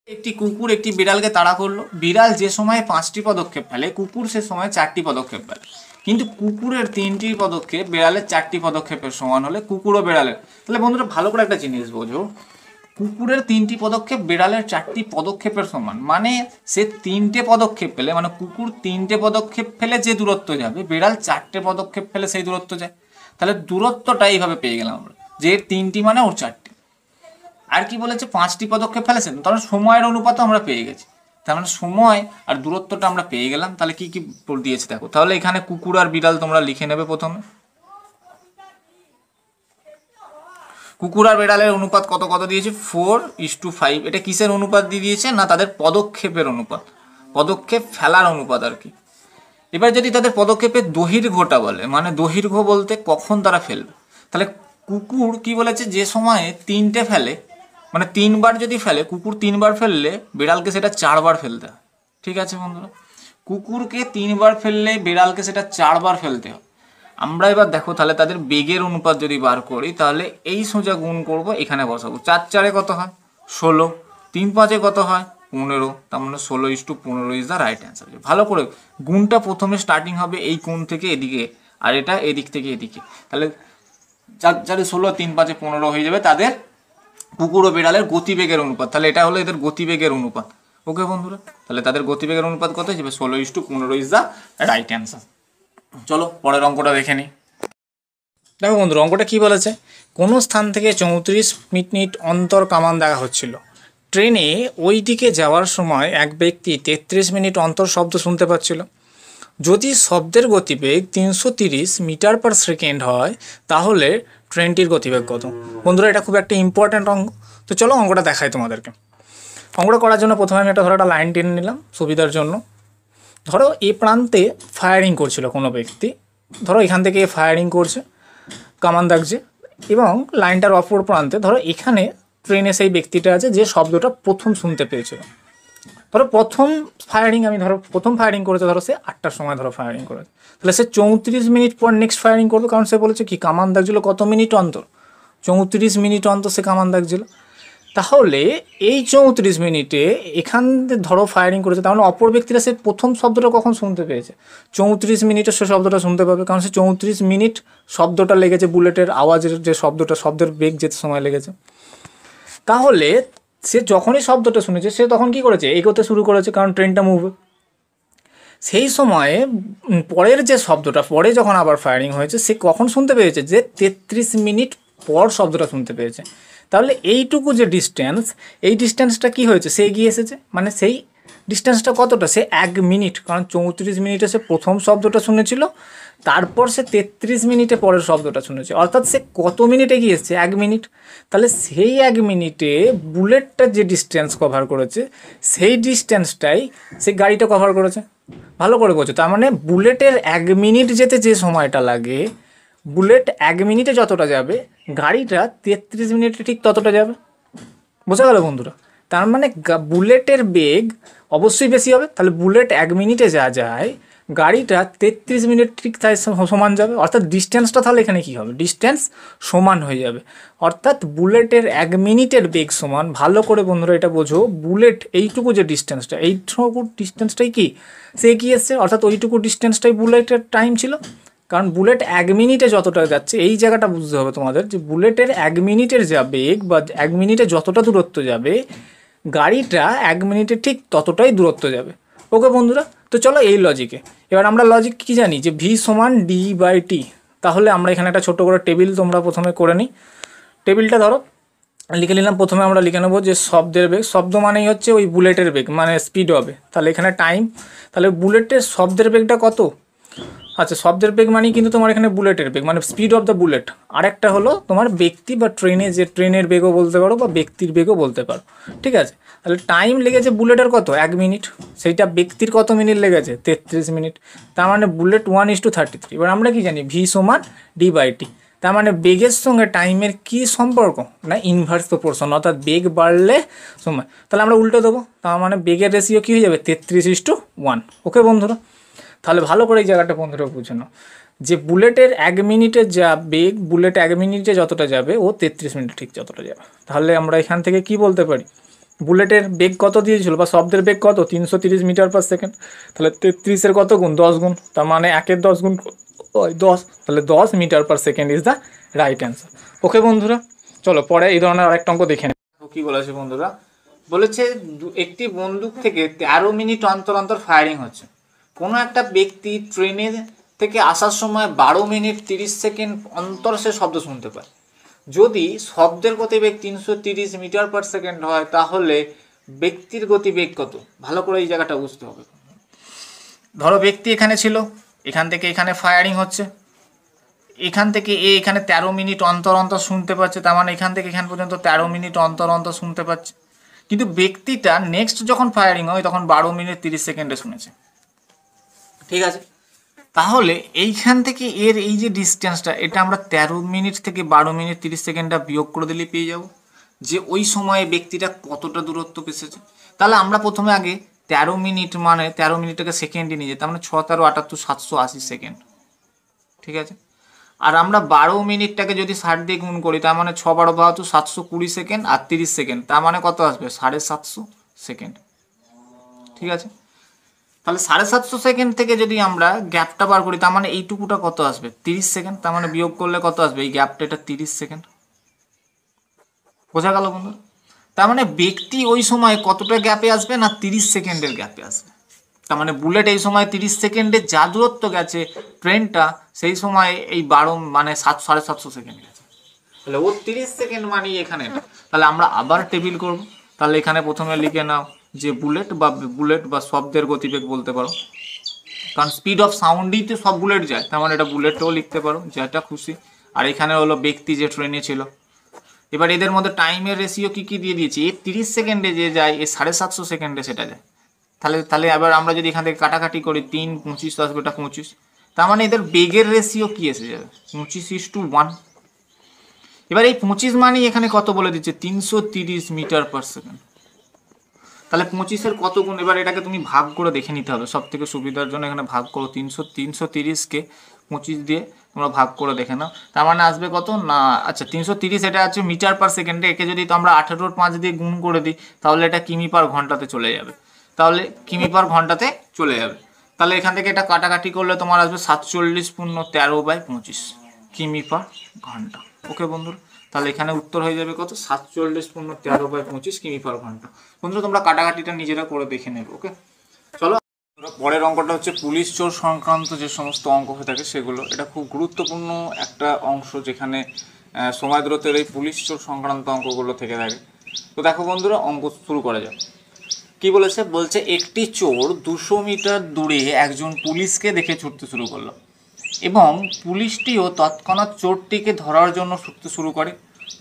একটি কুকুর একটি বিড়ালকে তাড়া করলো। বিড়াল যে সময় 5টি পদক্ষেপ ফেলে, কুকুর সে সময় 4টি পদক্ষেপ ফেলে। কিন্তু কুকুরের 3টি পদক্ষেপ বিড়ালের 4টি পদক্ষেপের সমান হলে কুকুর ও বিড়ালের, তাহলে বন্ধুরা ভালো করে একটা জিনিস বোঝো, কুকুরের 3টি পদক্ষেপ বিড়ালের 4টি পদক্ষেপের সমান, মানে সে 3টে পদক্ষেপ ফেলে, মানে কুকুর 3টে পদক্ষেপ ফেলে যে দূরত্ব যাবে, বিড়াল 4টে পদক্ষেপ ফেলে সেই দূরত্ব যায়। তাহলে দূরত্বটা এইভাবে পেয়ে গেলাম আমরা, যে 3টি মানে ওর 4টি। আর কি বলেছে, 5টি পদক্ষেপ ফেলেছেন, তাহলে সময়ের অনুপাতও আমরা পেয়ে গেছি। তার মানে সময় আর দূরত্বটা আমরা পেয়ে গেলাম। তাহলে কি কি দিয়েছে দেখো, তাহলে এখানে কুকুর আর বিড়াল তোমরা লিখে নেবে। প্রথমে কুকুর আর বিড়ালের অনুপাত কত কত দিয়েছে, 4:5। এটা কিসের অনুপাত দিয়ে দিয়েছে না, তাদের পদক্ষেপের অনুপাত, পদক্ষেপ ফেলার অনুপাত আর কি। এবার যদি তাদের পদক্ষেপের দৈর্ঘ্যটা বলে, মানে দৈর্ঘ্য বলতে কখন তারা ফেলবে, তাহলে কুকুর কি বলেছে, যে সময়ে 3টে ফেলে, মানে 3বার যদি ফেলে, কুকুর 3বার ফেললে বিড়ালকে সেটা 4বার ফেলতে হয়। ঠিক আছে বন্ধুরা, কুকুরকে 3বার ফেললে বিড়ালকে সেটা 4বার ফেলতে হয়। আমরা এবার দেখো, তাহলে তাদের বেগের অনুপাত যদি বার করি, তাহলে এই সোজা গুণ করব, এখানে বসাবো। 4×4 কত হয় 16, 3×5 কত হয় 15, তার মানে 16:15 ইজ দ্য রাইট অ্যান্সার। ভালো করে গুণটা প্রথমে স্টার্টিং হবে এই কোণ থেকে এদিকে, আর এটা এদিক থেকে এদিকে। তাহলে 4×4 16, 3×5 15 হয়ে যাবে তাদের কুকুর ও বিড়ালের গতিবেগের অনুপাত। তাহলে এটা হলো এদের গতিবেগের অনুপাত। ওকে বন্ধুরা, তাহলে তাদের গতিবেগের অনুপাত কত হয়ে যাবে, 16:15 ইজ দ্য রাইট অ্যান্সার। চলো পরের অঙ্কটা দেখে নিই। দেখো বন্ধুরা, অঙ্কটা কী বলেছে, কোনো স্থান থেকে 34 মিনিট অন্তর কামান দেখা হচ্ছিল। ট্রেনে ওই দিকে যাওয়ার সময় এক ব্যক্তি 33 মিনিট অন্তর শব্দ শুনতে পাচ্ছিল। যদি শব্দের গতিবেগ 330 মিটার/সেকেন্ড হয়, তাহলে ট্রেনটির গতিবেগ কত? বন্ধুরা, এটা খুব একটা ইম্পর্ট্যান্ট অঙ্ক। তো চলো অঙ্কটা দেখাই তোমাদেরকে। অঙ্কটা করার জন্য প্রথমে আমি একটা লাইন টেনে নিলাম সুবিধার জন্য। ধরো এ প্রান্তে ফায়ারিং করছিল কোনো ব্যক্তি, ধরো এখান থেকে ফায়ারিং করছে, কামান দাগছে, এবং লাইনটার অপর প্রান্তে ধরো এখানে ট্রেনে সেই ব্যক্তিটা আছে যে শব্দটা প্রথম শুনতে পেয়েছিল। ধরো প্রথম ফায়ারিং করেছে, ধরো সে 8টার সময় ধরো ফায়ারিং করেছে, তাহলে সে 34 মিনিট পর নেক্সট ফায়ারিং করবে, কারণ সে বলেছে কি কামান দাগছিল কত মিনিট অন্তর, 34 মিনিট অন্তর সে কামান দাগছিল। তাহলে এই 34 মিনিটে এখান ধরো ফায়ারিং করেছে, তাহলে অপর ব্যক্তিরা সে প্রথম শব্দটা কখন শুনতে পেয়েছে, 34 মিনিটে সে শব্দটা শুনতে পাবে, কারণ সে 34 মিনিট শব্দটা লেগেছে, বুলেটের আওয়াজের যে শব্দটা, শব্দের বেগ যেতে সময় লেগেছে। তাহলে সে যখনই শব্দটা শুনেছে সে তখন কি করেছে, এগোতে শুরু করেছে, কারণ ট্রেনটা মুভ। সেই সময়ে পরের যে শব্দটা, পরে যখন আবার ফায়ারিং হয়েছে, সে কখন শুনতে পেয়েছে, যে 33 মিনিট পর শব্দটা শুনতে পেয়েছে। তাহলে এইটুকু যে ডিস্টেন্স, এই ডিস্টেন্সটা কি হয়েছে, সে এগিয়ে এসেছে, মানে সেই ডিস্টেন্সটা কতটা, সে 1 মিনিট, কারণ 34 মিনিটে সে প্রথম শব্দটা শুনেছিল, তারপর সে 33 মিনিটে পরের শব্দটা শুনেছে, অর্থাৎ সে কত মিনিট এগিয়ে এসেছে, 1 মিনিট। তাহলে সেই 1 মিনিটে বুলেটটা যে ডিস্টেন্স কভার করেছে, সেই ডিস্টেন্সটাই সে গাড়িটা কভার করেছে। ভালো করে বোঝো, তার মানে বুলেটের 1 মিনিট যেতে যে সময়টা লাগে, বুলেট 1 মিনিটে যতটা যাবে, গাড়িটা 33 মিনিটে ঠিক ততটা যাবে। বোঝা গেল বন্ধুরা? তার মানে বুলেটের বেগ অবশ্যই বেশি হবে। তাহলে বুলেট 1 মিনিটে যা যায়, গাড়িটা 33 মিনিট ঠিক তাই সমান যাবে, অর্থাৎ ডিস্টেন্সটা তাহলে এখানে কী হবে, ডিস্টেন্স সমান হয়ে যাবে। অর্থাৎ বুলেটের 1 মিনিটের বেগ সমান, ভালো করে বন্ধুরা এটা বোঝো, বুলেট এইটুকু যে ডিস্টেন্সটা, এইটুকু ডিস্টেন্সটাই কি সে কি এসছে, অর্থাৎ ওইটুকু ডিস্টেন্সটাই বুলেটের টাইম ছিল। কারণ বুলেট 1 মিনিটে যতটা যাচ্ছে, এই জায়গাটা বুঝতে হবে তোমাদের, যে বুলেটের 1 মিনিটের যা বেগ বা 1 মিনিটে যতটা দূরত্ব যাবে, গাড়িটা 1 মিনিটে ঠিক ততটাই দূরত্ব যাবে। ওকে বন্ধুরা, তো চলো এই লজিকে এবার আমরা লজিক কি জানি, যে ভি সমান ডি/টি। তাহলে আমরা এখানে একটা ছোট করে টেবিল তোমরা প্রথমে করে নিই। টেবিলটা ধরো লিখে নিলাম। প্রথমে আমরা লিখে নেবো যে শব্দের বেগ, শব্দ মানেই হচ্ছে ওই বুলেটের বেগ, মানে স্পিড হবে। তাহলে এখানে টাইম, তাহলে বুলেটের শব্দের বেগটা কত, আচ্ছা শব্দের বেগ মানেই কিন্তু তোমার এখানে বুলেটের বেগ, মানে স্পিড অফ দ্য বুলেট। আরেকটা হলো তোমার ব্যক্তি বা ট্রেনে, যে ট্রেনের বেগও বলতে পারো বা ব্যক্তির বেগও বলতে পারো, ঠিক আছে। তাহলে টাইম লেগেছে বুলেটের কত, 1 মিনিট, সেইটা ব্যক্তির কত মিনিট লেগেছে, 33 মিনিট। তার মানে বুলেট 1:33। এবার আমরা কি জানি, ভি সমান ডি/টি। তার মানে বেগের সঙ্গে টাইমের কি সম্পর্ক, না ইনভার্স প্রপোর্শন, অর্থাৎ বেগ বাড়লে সময়। তাহলে আমরা উল্টো দেবো, তার মানে বেগের রেশিও কী হয়ে যাবে, 33:1। ওকে বন্ধুরা, তাহলে ভালো করে এই জায়গাটা বন্ধুরা বুঝে নাও, যে বুলেটের 1 মিনিটে যা বেগ, বুলেট 1 মিনিটে যতটা যাবে, ও 33 মিনিটে ঠিক যতটা যাবে। তাহলে আমরা এখান থেকে কি বলতে পারি, বুলেটের বেগ কত দিয়েছিল বা শব্দের বেগ কত, 330 মিটার পার সেকেন্ড। তাহলে 33-এর কত গুণ, 10 গুণ, তার মানে 1-এর 10 গুণ 10, তাহলে 10 metre per second is the right answer. Okay বন্ধুরা, চলো পরে এই ধরনের আরেকটা অঙ্ক দেখে নেব। কি বলেছে বন্ধুরা, বলেছে একটি বন্দুক থেকে 13 মিনিট অন্তর অন্তর ফায়ারিং হচ্ছে। কোনো একটা ব্যক্তি ট্রেনের থেকে আসার সময় 12 মিনিট 30 সেকেন্ড অন্তর সে শব্দ শুনতে পায়। যদি শব্দের গতিবেগ 330 মিটার পার সেকেন্ড হয়, তাহলে ব্যক্তির গতিবেগ কত? ভালো করে এই জায়গাটা বুঝতে হবে। ধরো ব্যক্তি এখানে ছিল, এখান থেকে এখানে ফায়ারিং হচ্ছে, এখান থেকে এখানে 13 মিনিট অন্তর অন্তর শুনতে পাচ্ছে, তার মানে এখান থেকে এখান পর্যন্ত 13 মিনিট অন্তর অন্তর শুনতে পাচ্ছে। কিন্তু ব্যক্তিটা নেক্সট যখন ফায়ারিং হয় তখন 12 মিনিট 30 সেকেন্ডে শুনেছে, ঠিক আছে। তাহলে এইখান থেকে এর এই যে ডিস্টেন্সটা, এটা আমরা 13 মিনিট থেকে 12 মিনিট 30 সেকেন্ডটা বিয়োগ করে দিলে পেয়ে যাব যে ওই সময়ে ব্যক্তিটা কতটা দূরত্ব পেয়েছে। তাহলে আমরা প্রথমে আগে 13 মিনিট মানে 13 মিনিটটাকে সেকেন্ডে নিয়ে যেতাম, মানে 6-13-78 780 সেকেন্ড, ঠিক আছে। আর আমরা 12 মিনিটটাকে যদি 60 দিয়ে গুণ করি, তার মানে 6-12 720 সেকেন্ড, আর 30 সেকেন্ড, তার মানে কত আসবে, 750 সেকেন্ড, ঠিক আছে। তাহলে 750 সেকেন্ড থেকে যদি আমরা গ্যাপটা বার করি, তার মানে এইটুকুটা কত আসবে, 30 সেকেন্ড। তার মানে বিয়োগ করলে কত আসবে, এই গ্যাপটা, এটা 30 সেকেন্ড। বোঝা গেল বন্ধু? তার মানে ব্যক্তি ওই সময় কতটা গ্যাপে আসবে, না 30 সেকেন্ডের গ্যাপে আসবে। তার মানে বুলেট এই সময় 30 সেকেন্ডে যা দূরত্ব গেছে ট্রেনটা, সেই সময় এই 12 মানে 750 সেকেন্ড গেছে। তাহলে ও 30 সেকেন্ড মানে এখানে। তাহলে আমরা আবার টেবিল করব। তাহলে এখানে প্রথমে লিখে নাও যে বুলেট বা শব্দের গতিবেগ বলতে পারো, কারণ স্পিড অফ সাউন্ডই তো সব বুলেট যায়, তার মানে এটা বুলেটও লিখতে পারো, যেটা খুশি। আর এখানে হলো ব্যক্তি যে ট্রেনে ছিল। এবার এদের মধ্যে টাইমের রেশিও কি দিয়ে দিয়েছি, এ 30 সেকেন্ডে যে যায়, এ 750 সেকেন্ডে সেটা যায়। তাহলে এবার আমরা যদি এখান থেকে কাটাকাটি করি, 3 25 10 গোটা 25, তার মানে এদের বেগের রেশিও কি এসে যাবে, 25:1। এবার এই 25 মানেই এখানে কত বলে দিচ্ছে, 330 মিটার পার সেকেন্ড। তাহলে 25-এর কত গুণ, এবার এটাকে তুমি ভাগ করে দেখে নিতে হবে সব থেকে সুবিধার জন্য। এখানে ভাগ করো, 330কে 25 দিয়ে তোমরা ভাগ করে দেখে নাও, তার মানে আসবে কত না, আচ্ছা 330 এটা আছে মিটার পার সেকেন্ডে, একে যদি আমরা 18/5 দিয়ে গুণ করে দিই, তাহলে এটা কিমি পার ঘন্টাতে চলে যাবে। তাহলে কিমি পার ঘন্টাতে চলে যাবে। তাহলে এখান থেকে এটা কাটাকাটি করলে তোমার আসবে 47×13/25 কিমি পার ঘন্টা। ওকে বন্ধুরা, তাহলে এখানে উত্তর হয়ে যাবে কত, 47×13/25 কিমি পার ঘন্টা। বন্ধুরা তোমরা কাটাকাটিটা নিজেরা করে দেখে নেবে। ওকে চলো, পরের অঙ্কটা হচ্ছে পুলিশ চোর সংক্রান্ত যে সমস্ত অঙ্ক হয়ে থাকে সেগুলো। এটা খুব গুরুত্বপূর্ণ একটা অংশ, যেখানে সময় দূরত্বের এই পুলিশ চোর সংক্রান্ত অঙ্কগুলো থেকে থাকে। তো দেখো বন্ধুরা, অঙ্ক শুরু করা যাক। কি বলছে একটি চোর 200 মিটার দূরে একজন পুলিশকে দেখে ছুটতে শুরু করলো, এবং পুলিশটিও তৎক্ষণাৎ চোরটিকে ধরার জন্য ছুটতে শুরু করে।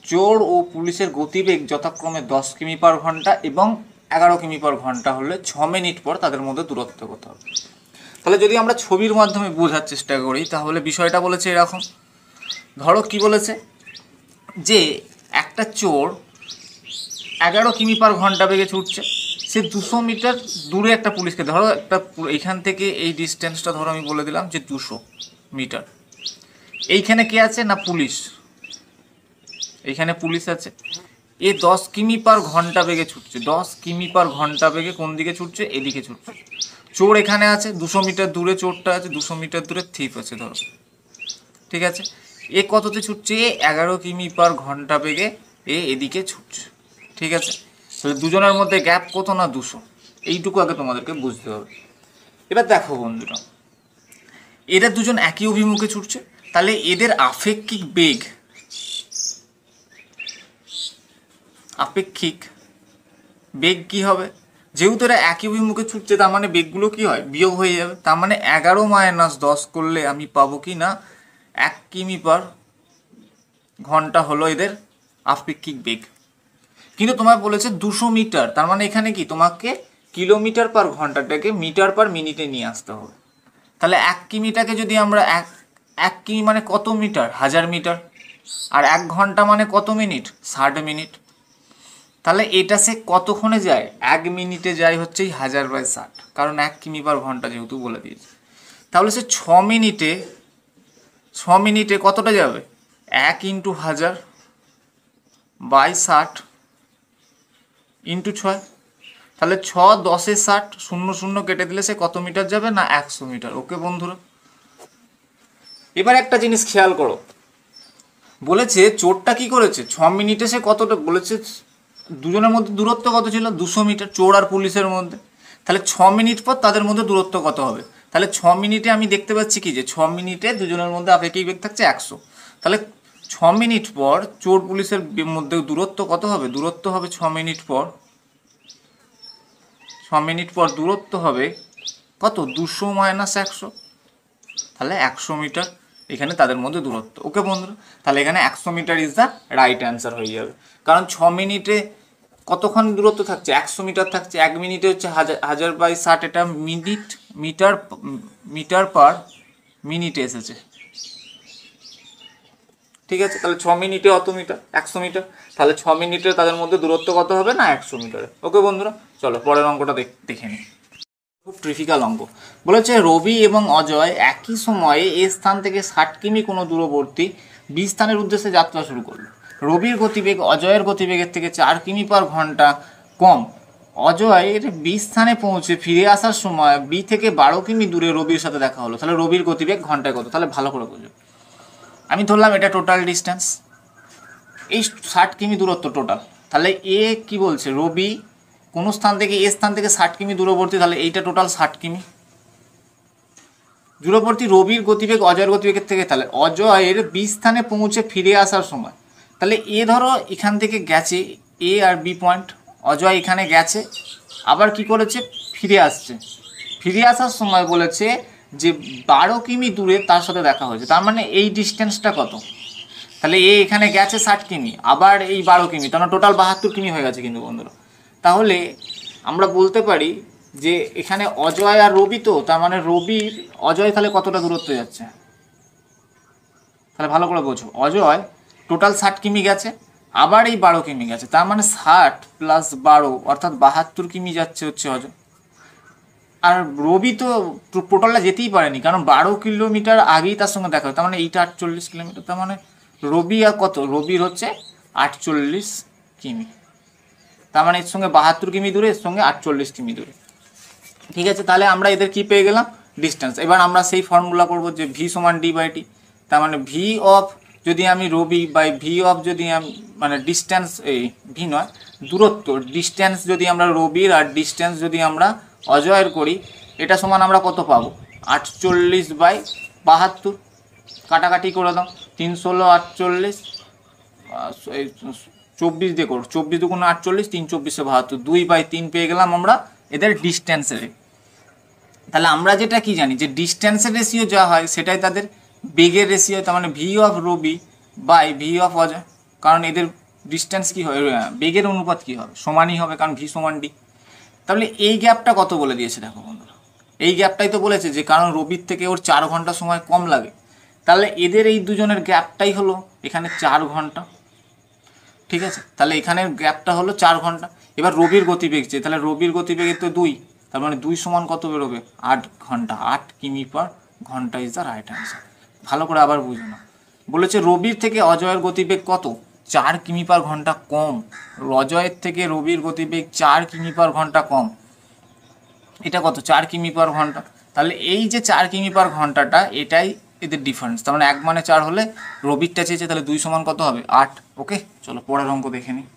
চোর ও পুলিশের গতিবেগ যথাক্রমে 10 কিমি পার ঘন্টা এবং 11 কিমি পার ঘন্টা হলে 6 মিনিট পর তাদের মধ্যে দূরত্ব কত হবে। তাহলে যদি আমরা ছবির মাধ্যমে বোঝার চেষ্টা করি, তাহলে বিষয়টা বলেছে এরকম। ধরো কি বলেছে, যে একটা চোর 11 কিমি পার ঘন্টা বেগে ছুটছে, সে 200 মিটার দূরে একটা পুলিশকে ধরো, একটা এইখান থেকে এই ডিস্টেন্সটা ধরো আমি বলে দিলাম যে 200 মিটার। এইখানে কে আছে না পুলিশ, এইখানে পুলিশ আছে। এ 10 কিমি পার ঘন্টা বেগে ছুটছে, 10 কিমি পার ঘন্টা বেগে কোন দিকে ছুটছে, এদিকে ছুটছে। চোর এখানে আছে 200 মিটার দূরে, চোরটা আছে 200 মিটার দূরে, থিপ আছে ধরো, ঠিক আছে। এ কততে ছুটছে, 11 কিমি পার ঘন্টা বেগে এদিকে ছুটছে, ঠিক আছে। তাহলে দুজনের মধ্যে গ্যাপ কত না 200, এইটুকু আগে তোমাদেরকে বুঝতে হবে। এবার দেখো বন্ধুরা, এরা দুজন একই অভিমুখে ছুটছে, তাহলে এদের আপেক্ষিক বেগ, আপেক্ষিক বেগ কি হবে, যেহেতু এরা একই অভিমুখে ছুটছে তার মানে বেগগুলো কি হয়, বিয়োগ হয়ে যাবে। তার মানে 11 - 10 করলে আমি পাবো কি না 1 কিমি পার ঘন্টা হলো এদের আপেক্ষিক বেগ। কিন্তু তোমায় বলেছে 200 মিটার, তার মানে এখানে কি তোমাকে কিলোমিটার পার ঘন্টাটাকে মিটার পার মিনিটে নিয়ে আসতে হবে। তাহলে 1 কিমিটাকে যদি আমরা এক কিমি মানে কত মিটার, 1000 মিটার, আর 1 ঘন্টা মানে কত মিনিট, 60 মিনিট। তাহলে এটা সে কতক্ষণে যায়, 1 মিনিটে যায় হচ্ছে 1000/60, কারণ 1 কিমি পার ঘন্টা যেহেতু বলে দিয়েছে। তাহলে সে 6 মিনিটে কতটা যাবে, 1 × 1000/60 × 6, তাহলে 6 × 10 = 60, 0 0 কেটে দিলে সে কত মিটার যাবে না 100 মিটার। ওকে বন্ধুরা, এবার একটা জিনিস খেয়াল করো, বলেছে চোরটা কি করেছে 6 মিনিটে সে কতটা, বলেছে দুজনের মধ্যে দূরত্ব কত ছিল, 200 মিটার, চোর আর পুলিশের মধ্যে। তাহলে 6 মিনিট পর তাদের মধ্যে দূরত্ব কত হবে, তাহলে 6 মিনিটে আমি দেখতে পাচ্ছি কি যে 6 মিনিটে দুজনের মধ্যে আপেক্ষিক বেগ থাকছে 100। তাহলে 6 মিনিট পর চোর পুলিশের মধ্যে দূরত্ব কত হবে, দূরত্ব হবে 6 মিনিট পর, 6 মিনিট পর দূরত্ব হবে কত, 200 - 100, তাহলে 100 মিটার এখানে তাদের মধ্যে দূরত্ব। ওকে বন্ধুরা, তাহলে এখানে 100 metre is the right answer হয়ে যাবে, কারণ 6 মিনিটে কতক্ষণ দূরত্ব থাকছে, 100 মিটার থাকছে, 1 মিনিটে হচ্ছে 1000/60, এটা মিটার পার মিনিটে এসেছে, ঠিক আছে। তাহলে 6 মিনিটে অত মিটার, 100 মিটার, তাহলে 6 মিনিটে তাদের মধ্যে দূরত্ব কত হবে না 100 মিটারে। ওকে বন্ধুরা, চলো পরের অঙ্কটা দেখে নিই। খুব ট্রিফিক্যাল অঙ্ক, বলেছে রবি এবং অজয় একই সময়ে এ স্থান থেকে 60 কিমি কোনো দূরবর্তী বি স্থানের উদ্দেশ্যে যাত্রা শুরু করলো। রবির গতিবেগ অজয়ের গতিবেগের থেকে 4 কিমি পার ঘন্টা কম। অজয়ের বি স্থানে পৌঁছে ফিরে আসার সময় বি থেকে 12 কিমি দূরে রবির সাথে দেখা হলো। তাহলে রবির গতিবেগ ঘন্টায় কত, তাহলে ভালো করে বুঝো। আমি ধরলাম এটা টোটাল ডিস্টেন্স, এই 60 কিমি দূরত্ব টোটাল। তাহলে এ কি বলছে, রবি কোনো স্থান থেকে এ স্থান থেকে 60 কিমি দূরবর্তী, তাহলে এইটা টোটাল 60 কিমি দূরবর্তী। রবির গতিবেগ অজয়ের গতিবেগের থেকে, তাহলে অজয়ের বি স্থানে পৌঁছে ফিরে আসার সময়, তাহলে এ ধরো এখান থেকে গেছে এ আর বি পয়েন্ট, অজয় এখানে গেছে, আবার কি করেছে ফিরে আসছে, ফিরে আসার সময় বলেছে যে 12 কিমি দূরে তার সাথে দেখা হয়েছে। তার মানে এই ডিস্টেন্সটা কত, তাহলে এ এখানে গেছে 60 কিমি, আবার এই 12 কিমি, তার মানে টোটাল 72 কিমি হয়ে গেছে কিন্তু বন্ধুরা। তাহলে আমরা বলতে পারি যে এখানে অজয় আর রবি, তো তার মানে রবির অজয় তাহলে কতটা দূরত্ব যাচ্ছে, তাহলে ভালো করে বোঝো, অজয় টোটাল 60 কিমি গেছে, আবার এই 12 কিমি গেছে, তার মানে 60 + 12 অর্থাৎ 72 কিমি যাচ্ছে হচ্ছে অজয়। আর রবি তো টোটালটা যেতেই পারেনি, কারণ 12 কিলোমিটার আগেই তার সঙ্গে দেখা হয়, তার মানে এইটা 48 কিলোমিটার, তার মানে রবি আর কত, রবির হচ্ছে 48 কিমি, তার মানে এর সঙ্গে 72 কিমি দূরে, এর সঙ্গে 48 কিমি দূরে, ঠিক আছে। তাহলে আমরা এদের কি পেয়ে গেলাম, ডিস্টেন্স। এবার আমরা সেই ফর্মুলা করব যে ভি সমান ডি/টি, তার মানে ভি অফ যদি আমি রবি বাই ভি অফ যদি আমি মানে ডিস্টেন্স, এই ভি নয় দূরত্ব, ডিস্টেন্স যদি আমরা রবির আর ডিস্টেন্স যদি আমরা অজয়ের করি, এটা সমান আমরা কত পাবো, 48/72, কাটাকাটি করে দাও, 3 16 48, 24 দিয়ে করো, 24 × 48, 3 24 72, 2/3 পেয়ে গেলাম আমরা এদের ডিস্টেন্সের। তাহলে আমরা যেটা কি জানি যে ডিস্টেন্সের রেশিও যা হয় সেটাই তাদের বেগের রেশিও, তার মানে V of Ravi by V of Ajay, কারণ এদের ডিস্টেন্স কি হয়, বেগের অনুপাত কি হবে, সমানই হবে, কারণ ভি সমান ডি। তাহলে এই গ্যাপটা কত বলে দিয়েছে দেখো বন্ধুরা, এই গ্যাপটাই তো বলেছে যে কারণ রবির থেকে ওর 4 ঘন্টা সময় কম লাগে, তাহলে এদের এই দুজনের গ্যাপটাই হলো এখানে 4 ঘন্টা, ঠিক আছে। তাহলে এখানের গ্যাপটা হলো 4 ঘন্টা। এবার রবির গতিবেগ চেয়ে, তাহলে রবির গতিবেগের তো 2, তার মানে 2 সমান কত বেরোবে? 8 ঘন্টা, 8 কিমি পার ঘন্টা ইজ দ্য রাইট অ্যান্সার। ভালো করে আবার বুঝে নাও। বলেছে রবির থেকে অজয়ের গতিবেগ কত? 4 কিমি পার ঘন্টা কম। অজয়ের থেকে রবির গতিবেগ 4 কিমি পার ঘন্টা কম। এটা কত? 4 কিমি পার ঘন্টা। তাহলে এই যে 4 কিমি পার ঘন্টাটা, এটাই এদের ডিফারেন্স। তার মানে 1 মানে 4 হলে রবিরটা চেয়েছে, তাহলে 2 সমান কত হবে? 8। ওকে, চলো পরের অঙ্ক দেখে নিই।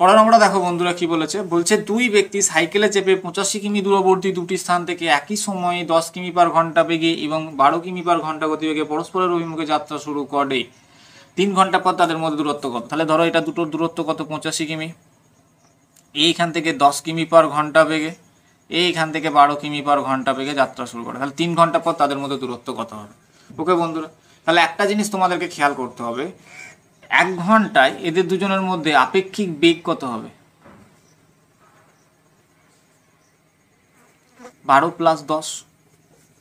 পরের অঙ্কটা দেখো বন্ধুরা কি বলেছে। বলছে 2 ব্যক্তি সাইকেলে চেপে 85 কিমি দূরবর্তী দুটি স্থান থেকে একই সময়ে 10 কিমি পার ঘন্টা বেগে এবং 12 কিমি পার ঘন্টা গতিবেগে পরস্পরের অভিমুখে যাত্রা শুরু করে। 3 ঘন্টা পর তাদের মধ্যে দূরত্ব কত? তাহলে ধরো এটা দুটোর দূরত্ব কত? 85 কিমি। এইখান থেকে 10 কিমি পার ঘন্টা বেগে, এইখান থেকে 12 কিমি পার ঘন্টা বেগে যাত্রা শুরু করে। তাহলে 3 ঘন্টা পর তাদের মধ্যে দূরত্ব কত হবে? ওকে বন্ধুরা, তাহলে একটা জিনিস তোমাদেরকে খেয়াল করতে হবে, 1 ঘন্টায় এদের দুজনের মধ্যে আপেক্ষিক বেগ কত হবে? 12 + 10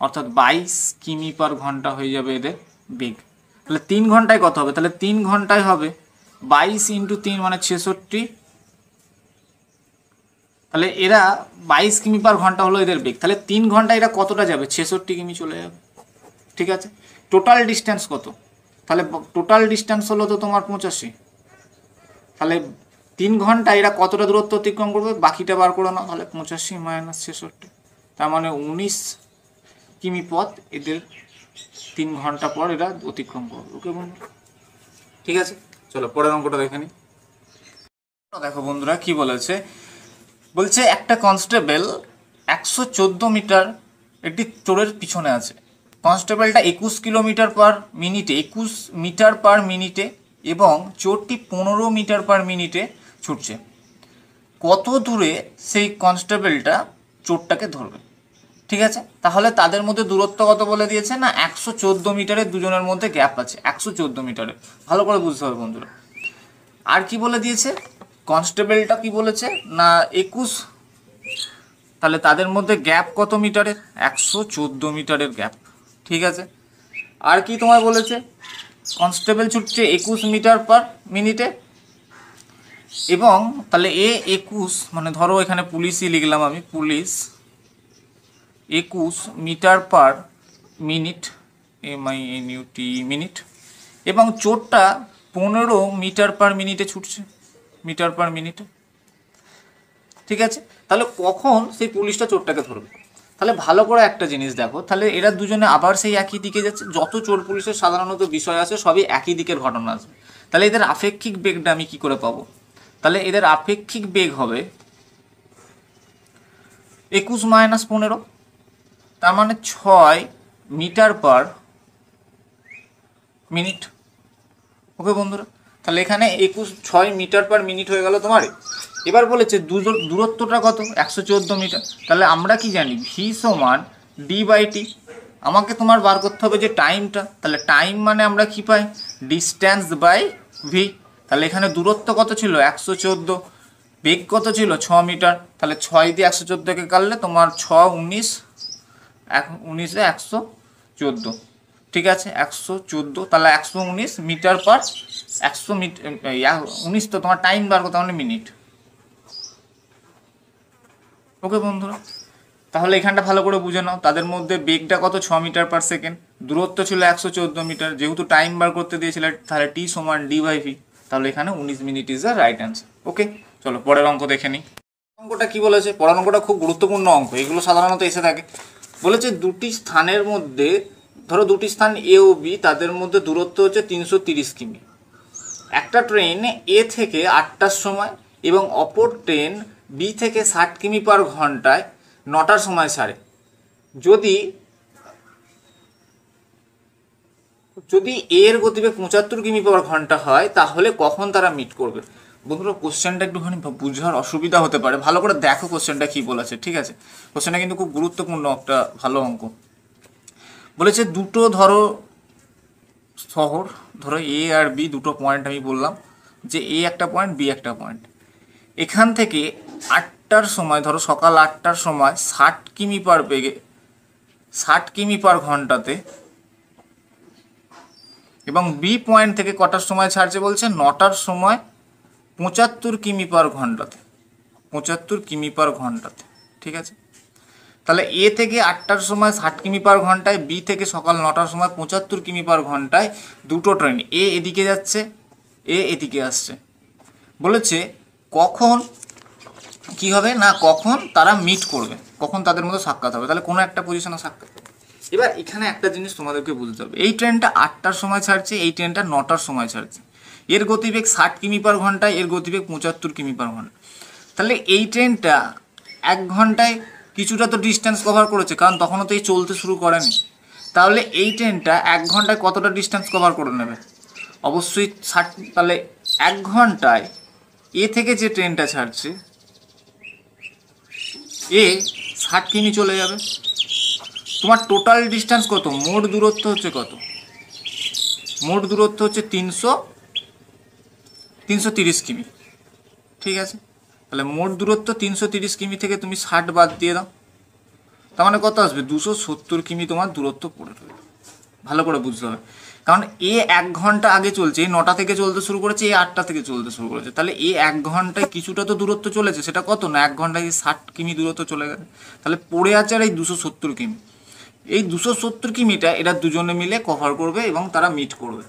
অর্থাৎ 22 কিমি পার ঘন্টা হয়ে যাবে এদের বেগ। তাহলে 3 ঘন্টায় কত হবে? তাহলে 3 ঘন্টায় হবে 22 × 3 মানে 66। তাহলে এরা 22 কিমি পার ঘন্টা হলো এদের বেগ। তাহলে 3 ঘন্টায় এরা কতটা যাবে? 66 কিমি চলে যাবে। ঠিক আছে, টোটাল ডিস্টেন্স কত? তাহলে টোটাল ডিস্টেন্স হলো তো তোমার 85। তাহলে 3 ঘন্টায় এরা কতটা দূরত্ব অতিক্রম করবে? বাকিটা বার করে নাও। তাহলে 85 - 66, তার মানে 19 কিমি পথ এদের 3 ঘন্টা পর এরা অতিক্রম করবে। ওকে বন্ধু, ঠিক আছে, চলো পরের অঙ্কটা দেখে নিই। দেখো বন্ধুরা কি বলেছে। বলছে একটা কনস্টেবল 114 মিটার একটি চোরের পিছনে আছে। কনস্টেবলটা 21 কিলোমিটার পার মিনিটে 21 মিটার পার মিনিটে এবং চোরটি 15 মিটার পার মিনিটে ছুটছে। কত দূরে সেই কনস্টেবলটা চোরটাকে ধরবে? ঠিক আছে, তাহলে তাদের মধ্যে দূরত্ব কত বলে দিয়েছে না? 114 মিটারের দুজনের মধ্যে গ্যাপ আছে, 114 মিটারের। ভালো করে বুঝতে হবে বন্ধুরা। আর কি বলে দিয়েছে? কনস্টেবলটা কি বলেছে না 21, তাহলে তাদের মধ্যে গ্যাপ কত মিটারের? 114 মিটারের গ্যাপ। ঠিক আছে, আর কি তোমায় বলেছে? কনস্টেবল ছুটছে 21 মিটার পার মিনিটে এবং তাহলে 21 মানে ধরো এখানে পুলিশই লিখলাম আমি, police 21 metre per minute, MINUT minute, এবং চোরটা 15 মিটার পার মিনিটে ছুটছে, মিটার পার মিনিটে। ঠিক আছে, তাহলে কখন সেই পুলিশটা চোরটাকে ধরবে? তাহলে ভালো করে একটা জিনিস দেখো, তাহলে এরা দুজনে আবার সেই একই দিকে যাচ্ছে। যত চোর পুলিশের সাধারণত বিষয় আছে সবই একই দিকের ঘটনা আসবে। তাহলে এদের আপেক্ষিক বেগটা আমি কি করে পাবো? তাহলে এদের আপেক্ষিক বেগ হবে 21 - 15, তার মানে 6 মিটার পার মিনিট। ওকে বন্ধুরা, তাহলে এখানে 6 মিটার পার মিনিট হয়ে গেল তোমার। এবার বলেছে দূরত্বটা কত? 114 মিটার। তাহলে আমরা কি জানি? V = d/t। আমাকে তোমার বার করতে হবে যে টাইমটা। তাহলে টাইম মানে আমরা কি পাই? Distance by v। তাহলে এখানে দূরত্ব কত ছিল? 114, বেগ কত ছিল? 6 মিটার। তাহলে 6 দিয়ে 114কে কাটলে তোমার 6 19, 19 এ 114। ঠিক আছে, 114, তাহলে 119 মিটার পার 100 মিটার 19, তো তোমার টাইম বার করতে মানে মিনিট। ওকে বন্ধুরা, তাহলে এখানটা ভালো করে বুঝে নাও, তাদের মধ্যে বেগটা কত? 6 মিটার পার সেকেন্ড, দূরত্ব ছিল 114 মিটার, যেহেতু টাইম বার করতে দিয়েছিল তাহলে t = d/v। তাহলে এখানে 19 minute is the right answer. Okay, চলো পরের অঙ্ক দেখে নিই। অঙ্কটা কি বলেছে? পরের অঙ্কটা খুব গুরুত্বপূর্ণ অঙ্ক, এগুলো সাধারণত এসে থাকে। বলেছে দুটি স্থানের মধ্যে, ধরো দুটি স্থান A ও B, তাদের মধ্যে দূরত্ব হচ্ছে 330 কিমি। একটা ট্রেন A থেকে 8টার সময় এবং অপর ট্রেন B থেকে 60 কিমি পার ঘন্টায় 9টার সময় ছাড়ে। যদি এর গতিবেগ 75 কিমি পার ঘন্টা হয় তাহলে কখন তারা মিট করবে? বন্ধুরা কোশ্চেনটা একটুখানি বুঝার অসুবিধা হতে পারে, ভালো করে দেখো কোশ্চেনটা কি বলেছে। ঠিক আছে, কোশ্চেনটা কিন্তু খুব গুরুত্বপূর্ণ একটা ভালো অঙ্ক। বলেছে দুটো ধরো শহর, ধরো A আর B দুটো পয়েন্ট, আমি বললাম যে A একটা পয়েন্ট, B একটা পয়েন্ট। এখান থেকে 8টার সময়, ধরো সকাল 8টার সময় 60 কিমি পার বেগে 60 কিমি পার ঘন্টাতে, এবং বি পয়েন্ট থেকে কটার সময় ছাড়ছে বলছে? 9টার সময় 75 কিমি পার ঘন্টাতে। 75 কিমি পার ঘন্টাতে। ঠিক আছে, তাহলে এ থেকে 8টার সময় 60 কিমি পার ঘন্টায়, বি থেকে সকাল 9টার সময় 75 কিমি পার ঘন্টায় দুটো ট্রেন, এ এদিকে যাচ্ছে, এ এদিকে আসছে। বলেছে কখন কি হবে না, কখন তারা মিট করবে, কখন তাদের মধ্যে সাক্ষাৎ হবে। তাহলে কোনো একটা পজিশনে সাক্ষাৎ হবে। এবার এখানে একটা জিনিস তোমাদেরকে বুঝতে হবে, এই ট্রেনটা 8টার সময় ছাড়ছে, এই ট্রেনটা 9টার সময় ছাড়ছে। এর গতিবেগ 60 কিমি পার ঘন্টায়, এর গতিবেগ 75 কিমি পার ঘন্টা। তাহলে এই ট্রেনটা 1 ঘন্টায় কিছুটা তো ডিস্টেন্স কভার করেছে, কারণ তখনও তো এই চলতে শুরু করেনি। তাহলে এই ট্রেনটা 1 ঘন্টায় কতটা ডিস্টেন্স কভার করে নেবে? অবশ্যই 60। তাহলে 1 ঘন্টায় এ থেকে যে ট্রেনটা ছাড়ছে, এ 60 কিমি চলে যাবে। তোমার টোটাল ডিস্টেন্স কত? মোট দূরত্ব হচ্ছে কত? মোট দূরত্ব হচ্ছে 330 কিমি। ঠিক আছে, তাহলে মোট দূরত্ব 330 কিমি থেকে তুমি 60 বাদ দিয়ে দাও, তার মানে কত আসবে? 270 কিমি তোমার দূরত্ব পড়ে রইল। ভালো করে বুঝতে হবে, কারণ এ 1 ঘন্টা আগে চলছে, এ 9টা থেকে চলতে শুরু করেছে, এ 8টা থেকে চলতে শুরু করেছে। তাহলে এ 1 ঘন্টায় কিছুটা তো দূরত্ব চলেছে, সেটা কত না 1 ঘন্টায় 60 কিমি দূরত্ব চলে গেছে। তাহলে পড়ে আছে আর এই 270 কিমি। এই 270 কিমিটা এরা দুজনে মিলে কভার করবে এবং তারা মিট করবে।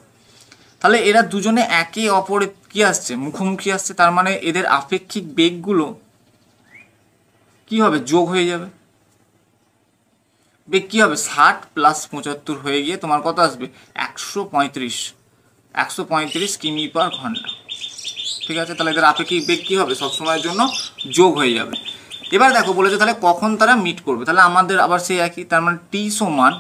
তাহলে এরা দুজনে একে অপরে কি আসছে? মুখোমুখি আসছে। তার মানে এদের আপেক্ষিক বেগগুলো কি হবে? যোগ হয়ে যাবে। বেগ কী হবে? 60 + 75 হয়ে গিয়ে তোমার কত আসবে? 135 কিমি পার ঘন্টা। ঠিক আছে, তাহলে এদের আপেক্ষিক বেগ কী হবে? সবসময়ের জন্য যোগ হয়ে যাবে। এবার দেখো বলেছে তাহলে কখন তারা মিট করবে। তাহলে আমাদের আবার সেই একই, তার মানে টি সমান,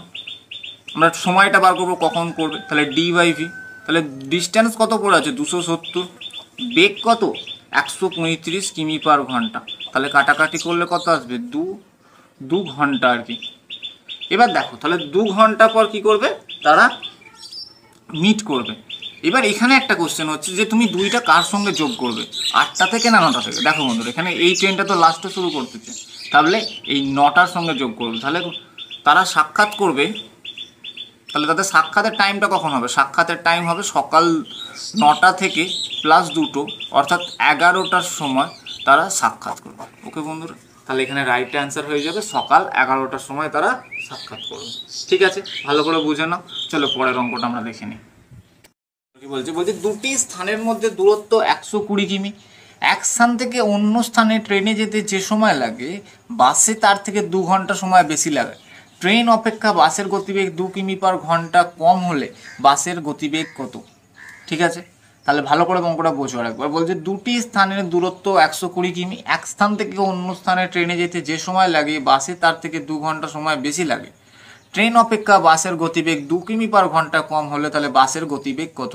আমরা সময়টা বার করবো কখন করবে, তাহলে ডি/ভি। তাহলে ডিস্টেন্স কত পড়ে আছে? 270। বেগ কত? 135 কিমি পার ঘন্টা। তাহলে কাটাকাটি করলে কত আসবে? 2 ঘন্টা আর কি। এবার দেখো তাহলে 2 ঘন্টা পর কি করবে? তারা মিট করবে। এবার এখানে একটা কোশ্চেন হচ্ছে যে তুমি দুইটা কার সঙ্গে যোগ করবে? 8টা থেকে না 9টা থেকে? দেখো বন্ধুরা, এখানে এই ট্রেনটা তো লাস্টে শুরু করতেছে, তাহলে এই 9টার সঙ্গে যোগ করবে। তাহলে তারা সাক্ষাৎ করবে। তাহলে তাদের সাক্ষাতের টাইমটা কখন হবে? সাক্ষাতের টাইম হবে সকাল 9টা থেকে +2, অর্থাৎ 11টার সময় তারা সাক্ষাৎ করবে। ওকে বন্ধুরা, তাহলে এখানে রাইট অ্যান্সার হয়ে যাবে সকাল 11টার সময় তারা সাক্ষাৎ করবে। ঠিক আছে, ভালো করে বুঝে নাও। চলো পরের অঙ্কটা আমরা দেখে নিই। কি বলছে? বলছে দুটি স্থানের মধ্যে দূরত্ব 120 কিমি। এক স্থান থেকে অন্য স্থানে ট্রেনে যেতে যে সময় লাগে, বাসে তার থেকে 2 ঘন্টা সময় বেশি লাগে। ট্রেন অপেক্ষা বাসের গতিবেগ 2 কিমি পার ঘন্টা কম হলে বাসের গতিবেগ কত? ঠিক আছে, তাহলে ভালো করে অঙ্কটা বোঝো একবার। বলছে দুটি স্থানের দূরত্ব 120 কিমি। এক স্থান থেকে অন্য স্থানে ট্রেনে যেতে যে সময় লাগে, বাসে তার থেকে 2 ঘন্টা সময় বেশি লাগে। ট্রেন অপেক্ষা বাসের গতিবেগ 2 কিমি পার ঘন্টা কম হলে তাহলে বাসের গতিবেগ কত?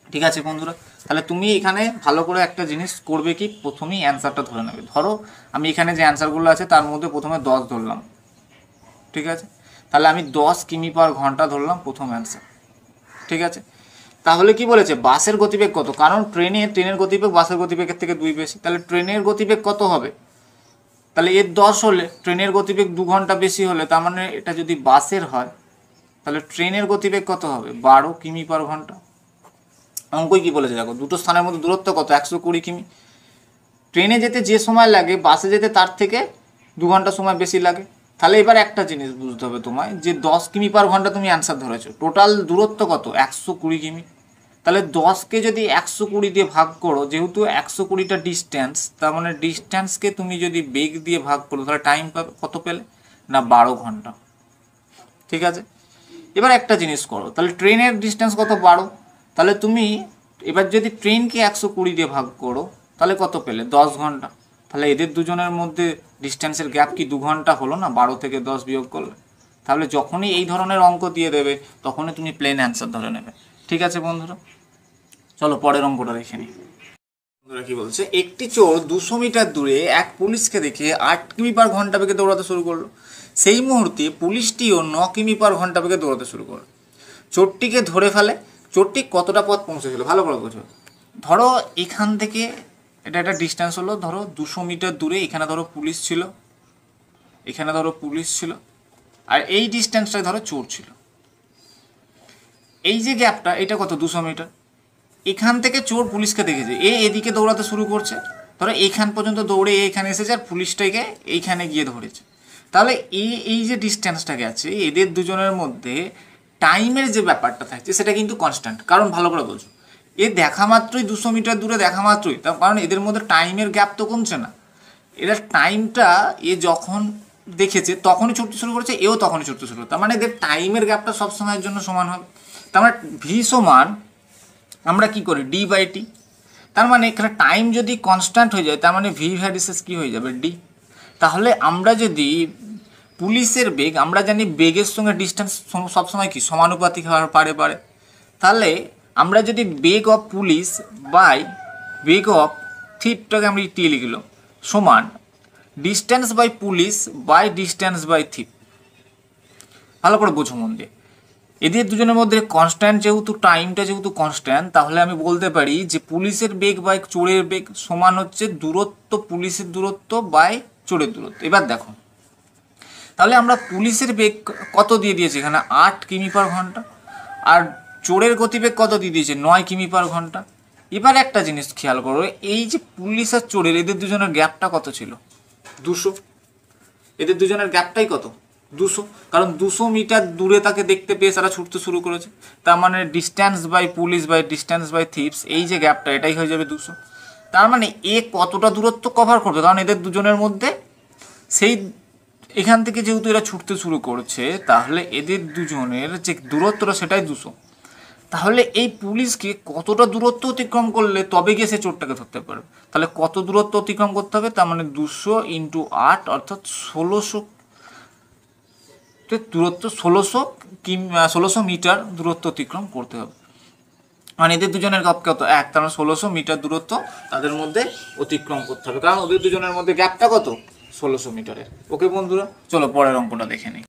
ঠিক আছে বন্ধুরা, তাহলে তুমি এখানে ভালো করে একটা জিনিস করবে কি, প্রথমেই অ্যান্সারটা ধরে নেবে। ধরো আমি এখানে যে অ্যান্সারগুলো আছে তার মধ্যে প্রথমে 10 ধরলাম। ঠিক আছে, তাহলে আমি 10 কিমি পার ঘন্টা ধরলাম প্রথম অ্যান্সার। ঠিক আছে, তাহলে কি বলেছে? বাসের গতিবেগ কত? কারণ ট্রেনের গতিবেগ বাসের গতিবেগের থেকে 2 বেশি। তাহলে ট্রেনের গতিবেগ কত হবে? তাহলে এর 10 হলে ট্রেনের গতিবেগ 2 ঘন্টা বেশি হলে, তার মানে এটা যদি বাসের হয় তাহলে ট্রেনের গতিবেগ কত হবে? 12 কিমি পার ঘন্টা। অঙ্কই কি বলেছে দেখো, দুটো স্থানের মধ্যে দূরত্ব কত? 120 কিমি। ট্রেনে যেতে যে সময় লাগে, বাসে যেতে তার থেকে 2 ঘন্টা সময় বেশি লাগে। তাহলে এবার একটা জিনিস বুঝতে হবে তোমায়, যে 10 কিমি পার ঘন্টা তুমি অ্যান্সার ধরেছো, টোটাল দূরত্ব কত? 120 কিমি। তাহলে 10কে যদি 120 দিয়ে ভাগ করো, যেহেতু 120টা ডিস্টেন্স, তার মানে ডিস্টেন্সকে তুমি যদি বেগ দিয়ে ভাগ করো, তাহলে টাইম পাবে কত পেলে? না 12 ঘন্টা। ঠিক আছে, এবার একটা জিনিস করো, তাহলে ট্রেনের ডিস্টেন্স কত? 12। তাহলে তুমি এবার যদি ট্রেনকে 120 দিয়ে ভাগ করো, তাহলে কত পেলে? 10 ঘন্টা। তাহলে এদের দুজনের মধ্যে ডিস্টেন্সের গ্যাপ কি 2 ঘন্টা হলো না? 12 থেকে 10 বিয়োগ করলে। তাহলে যখনই এই ধরনের অঙ্ক দিয়ে দেবে, তখনই তুমি প্লেন অ্যান্সার ধরে নেবে। ঠিক আছে বন্ধুরা, চলো পরের অঙ্কটা দেখে নিই। বন্ধুরা কি বলছে? একটি চোর 200 মিটার দূরে এক পুলিশকে দেখে 8 কিমি পার ঘন্টা বেগে দৌড়াতে শুরু করলো। সেই মুহূর্তে পুলিশটিও 9 কিমি পার ঘন্টা বেগে দৌড়াতে শুরু করলো। চোরটিকে ধরে ফেলে। চোরটি কতটা পথ পৌঁছেছিল? ভালো করে বোঝো। ধরো এখান থেকে এটা একটা ডিস্টেন্স হলো, ধরো 200 মিটার দূরে, এখানে ধরো পুলিশ ছিল, এখানে ধরো পুলিশ ছিল, আর এই ডিস্টেন্সটায় ধরো চোর ছিল। এই যে গ্যাপটা, এটা কত? 200 মিটার। এখান থেকে চোর পুলিশকে দেখেছে, এদিকে দৌড়াতে শুরু করছে, ধরো এইখান পর্যন্ত দৌড়ে এইখানে এসেছে আর পুলিশটাকে এইখানে গিয়ে ধরেছে, তাহলে এই যে ডিস্টেন্সটাকে আছে এদের দুজনের মধ্যে টাইমের যে ব্যাপারটা থাকছে সেটা কিন্তু কনস্ট্যান্ট। কারণ ভালো করে বলছো, এ দেখা মাত্রই 200 মিটার দূরে দেখা মাত্রই, তার কারণ এদের মধ্যে টাইমের গ্যাপ তো কমছে না। এরা টাইমটা এ যখন দেখেছে তখনই ছুটতে শুরু করেছে, এও তখনই ছুটতে শুরু করে, তার মানে এদের টাইমের গ্যাপটা সবসময়ের জন্য সমান হবে। তার মানে ভি সমান আমরা কি করি ডি বাই টি, তার মানে এখানে টাইম যদি কনস্ট্যান্ট হয়ে যায় তার মানে ভি ভ্যারিসেস কি হয়ে যাবে ডি। তাহলে আমরা যদি পুলিশের বেগ, আমরা জানি বেগের সঙ্গে ডিস্টেন্স সবসময় কি সমানুপাতিক হওয়ার পারে, তাহলে আমরা যদি বেগ অফ পুলিশ বাই বেগ অফ থিপটাকে আমরা টি লিখলাম সমান distance by police by distance by thief. ভালো করে বোঝো মন দিয়ে, এদের দুজনের মধ্যে কনস্ট্যান্ট যেহেতু টাইমটা যেহেতু কনস্ট্যান্ট, তাহলে আমি বলতে পারি যে পুলিশের বেগ বাই চোরের বেগ সমান হচ্ছে দূরত্ব, পুলিশের দূরত্ব বাই চোরের দূরত্ব। এবার দেখো, তাহলে আমরা পুলিশের বেগ কত দিয়ে দিয়েছি এখানে 8 কিমি পার ঘন্টা, আর চোরের গতিবেগ কত দিয়ে দিয়েছে 9 কিমি পার ঘন্টা। এবার একটা জিনিস খেয়াল করো, এই যে পুলিশ আর চোরের এদের দুজনের গ্যাপটা কত ছিল 200, এদের দুজনের গ্যাপটাই কত 200, কারণ 200 মিটার দূরে তাকে দেখতে পেয়ে তারা ছুটতে শুরু করেছে, তার মানে distance by police by distance by thieves, এই যে গ্যাপটা এটাই হয়ে যাবে 200। তার মানে এ কতটা দূরত্ব কভার করবে, কারণ এদের দুজনের মধ্যে সেই এখান থেকে যেহেতু এরা ছুটতে শুরু করছে, তাহলে এদের দুজনের যে দূরত্বটা সেটাই 200। তাহলে এই পুলিশকে কতটা দূরত্ব অতিক্রম করলে তবে গিয়ে সে চোরটাকে ধরতে পারবে, তাহলে কত দূরত্ব অতিক্রম করতে হবে, তার মানে 200 × 8 অর্থাৎ 1600 দূরত্ব, 1600 মিটার দূরত্ব অতিক্রম করতে হবে। মানে এদের দুজনের গ্যাপ কত 1, তার মানে 1600 মিটার দূরত্ব তাদের মধ্যে অতিক্রম করতে হবে, কারণ ওদের দুজনের মধ্যে গ্যাপটা কত 1600 মিটারের। ওকে বন্ধুরা, চলো পরের অঙ্কটা দেখে নিই।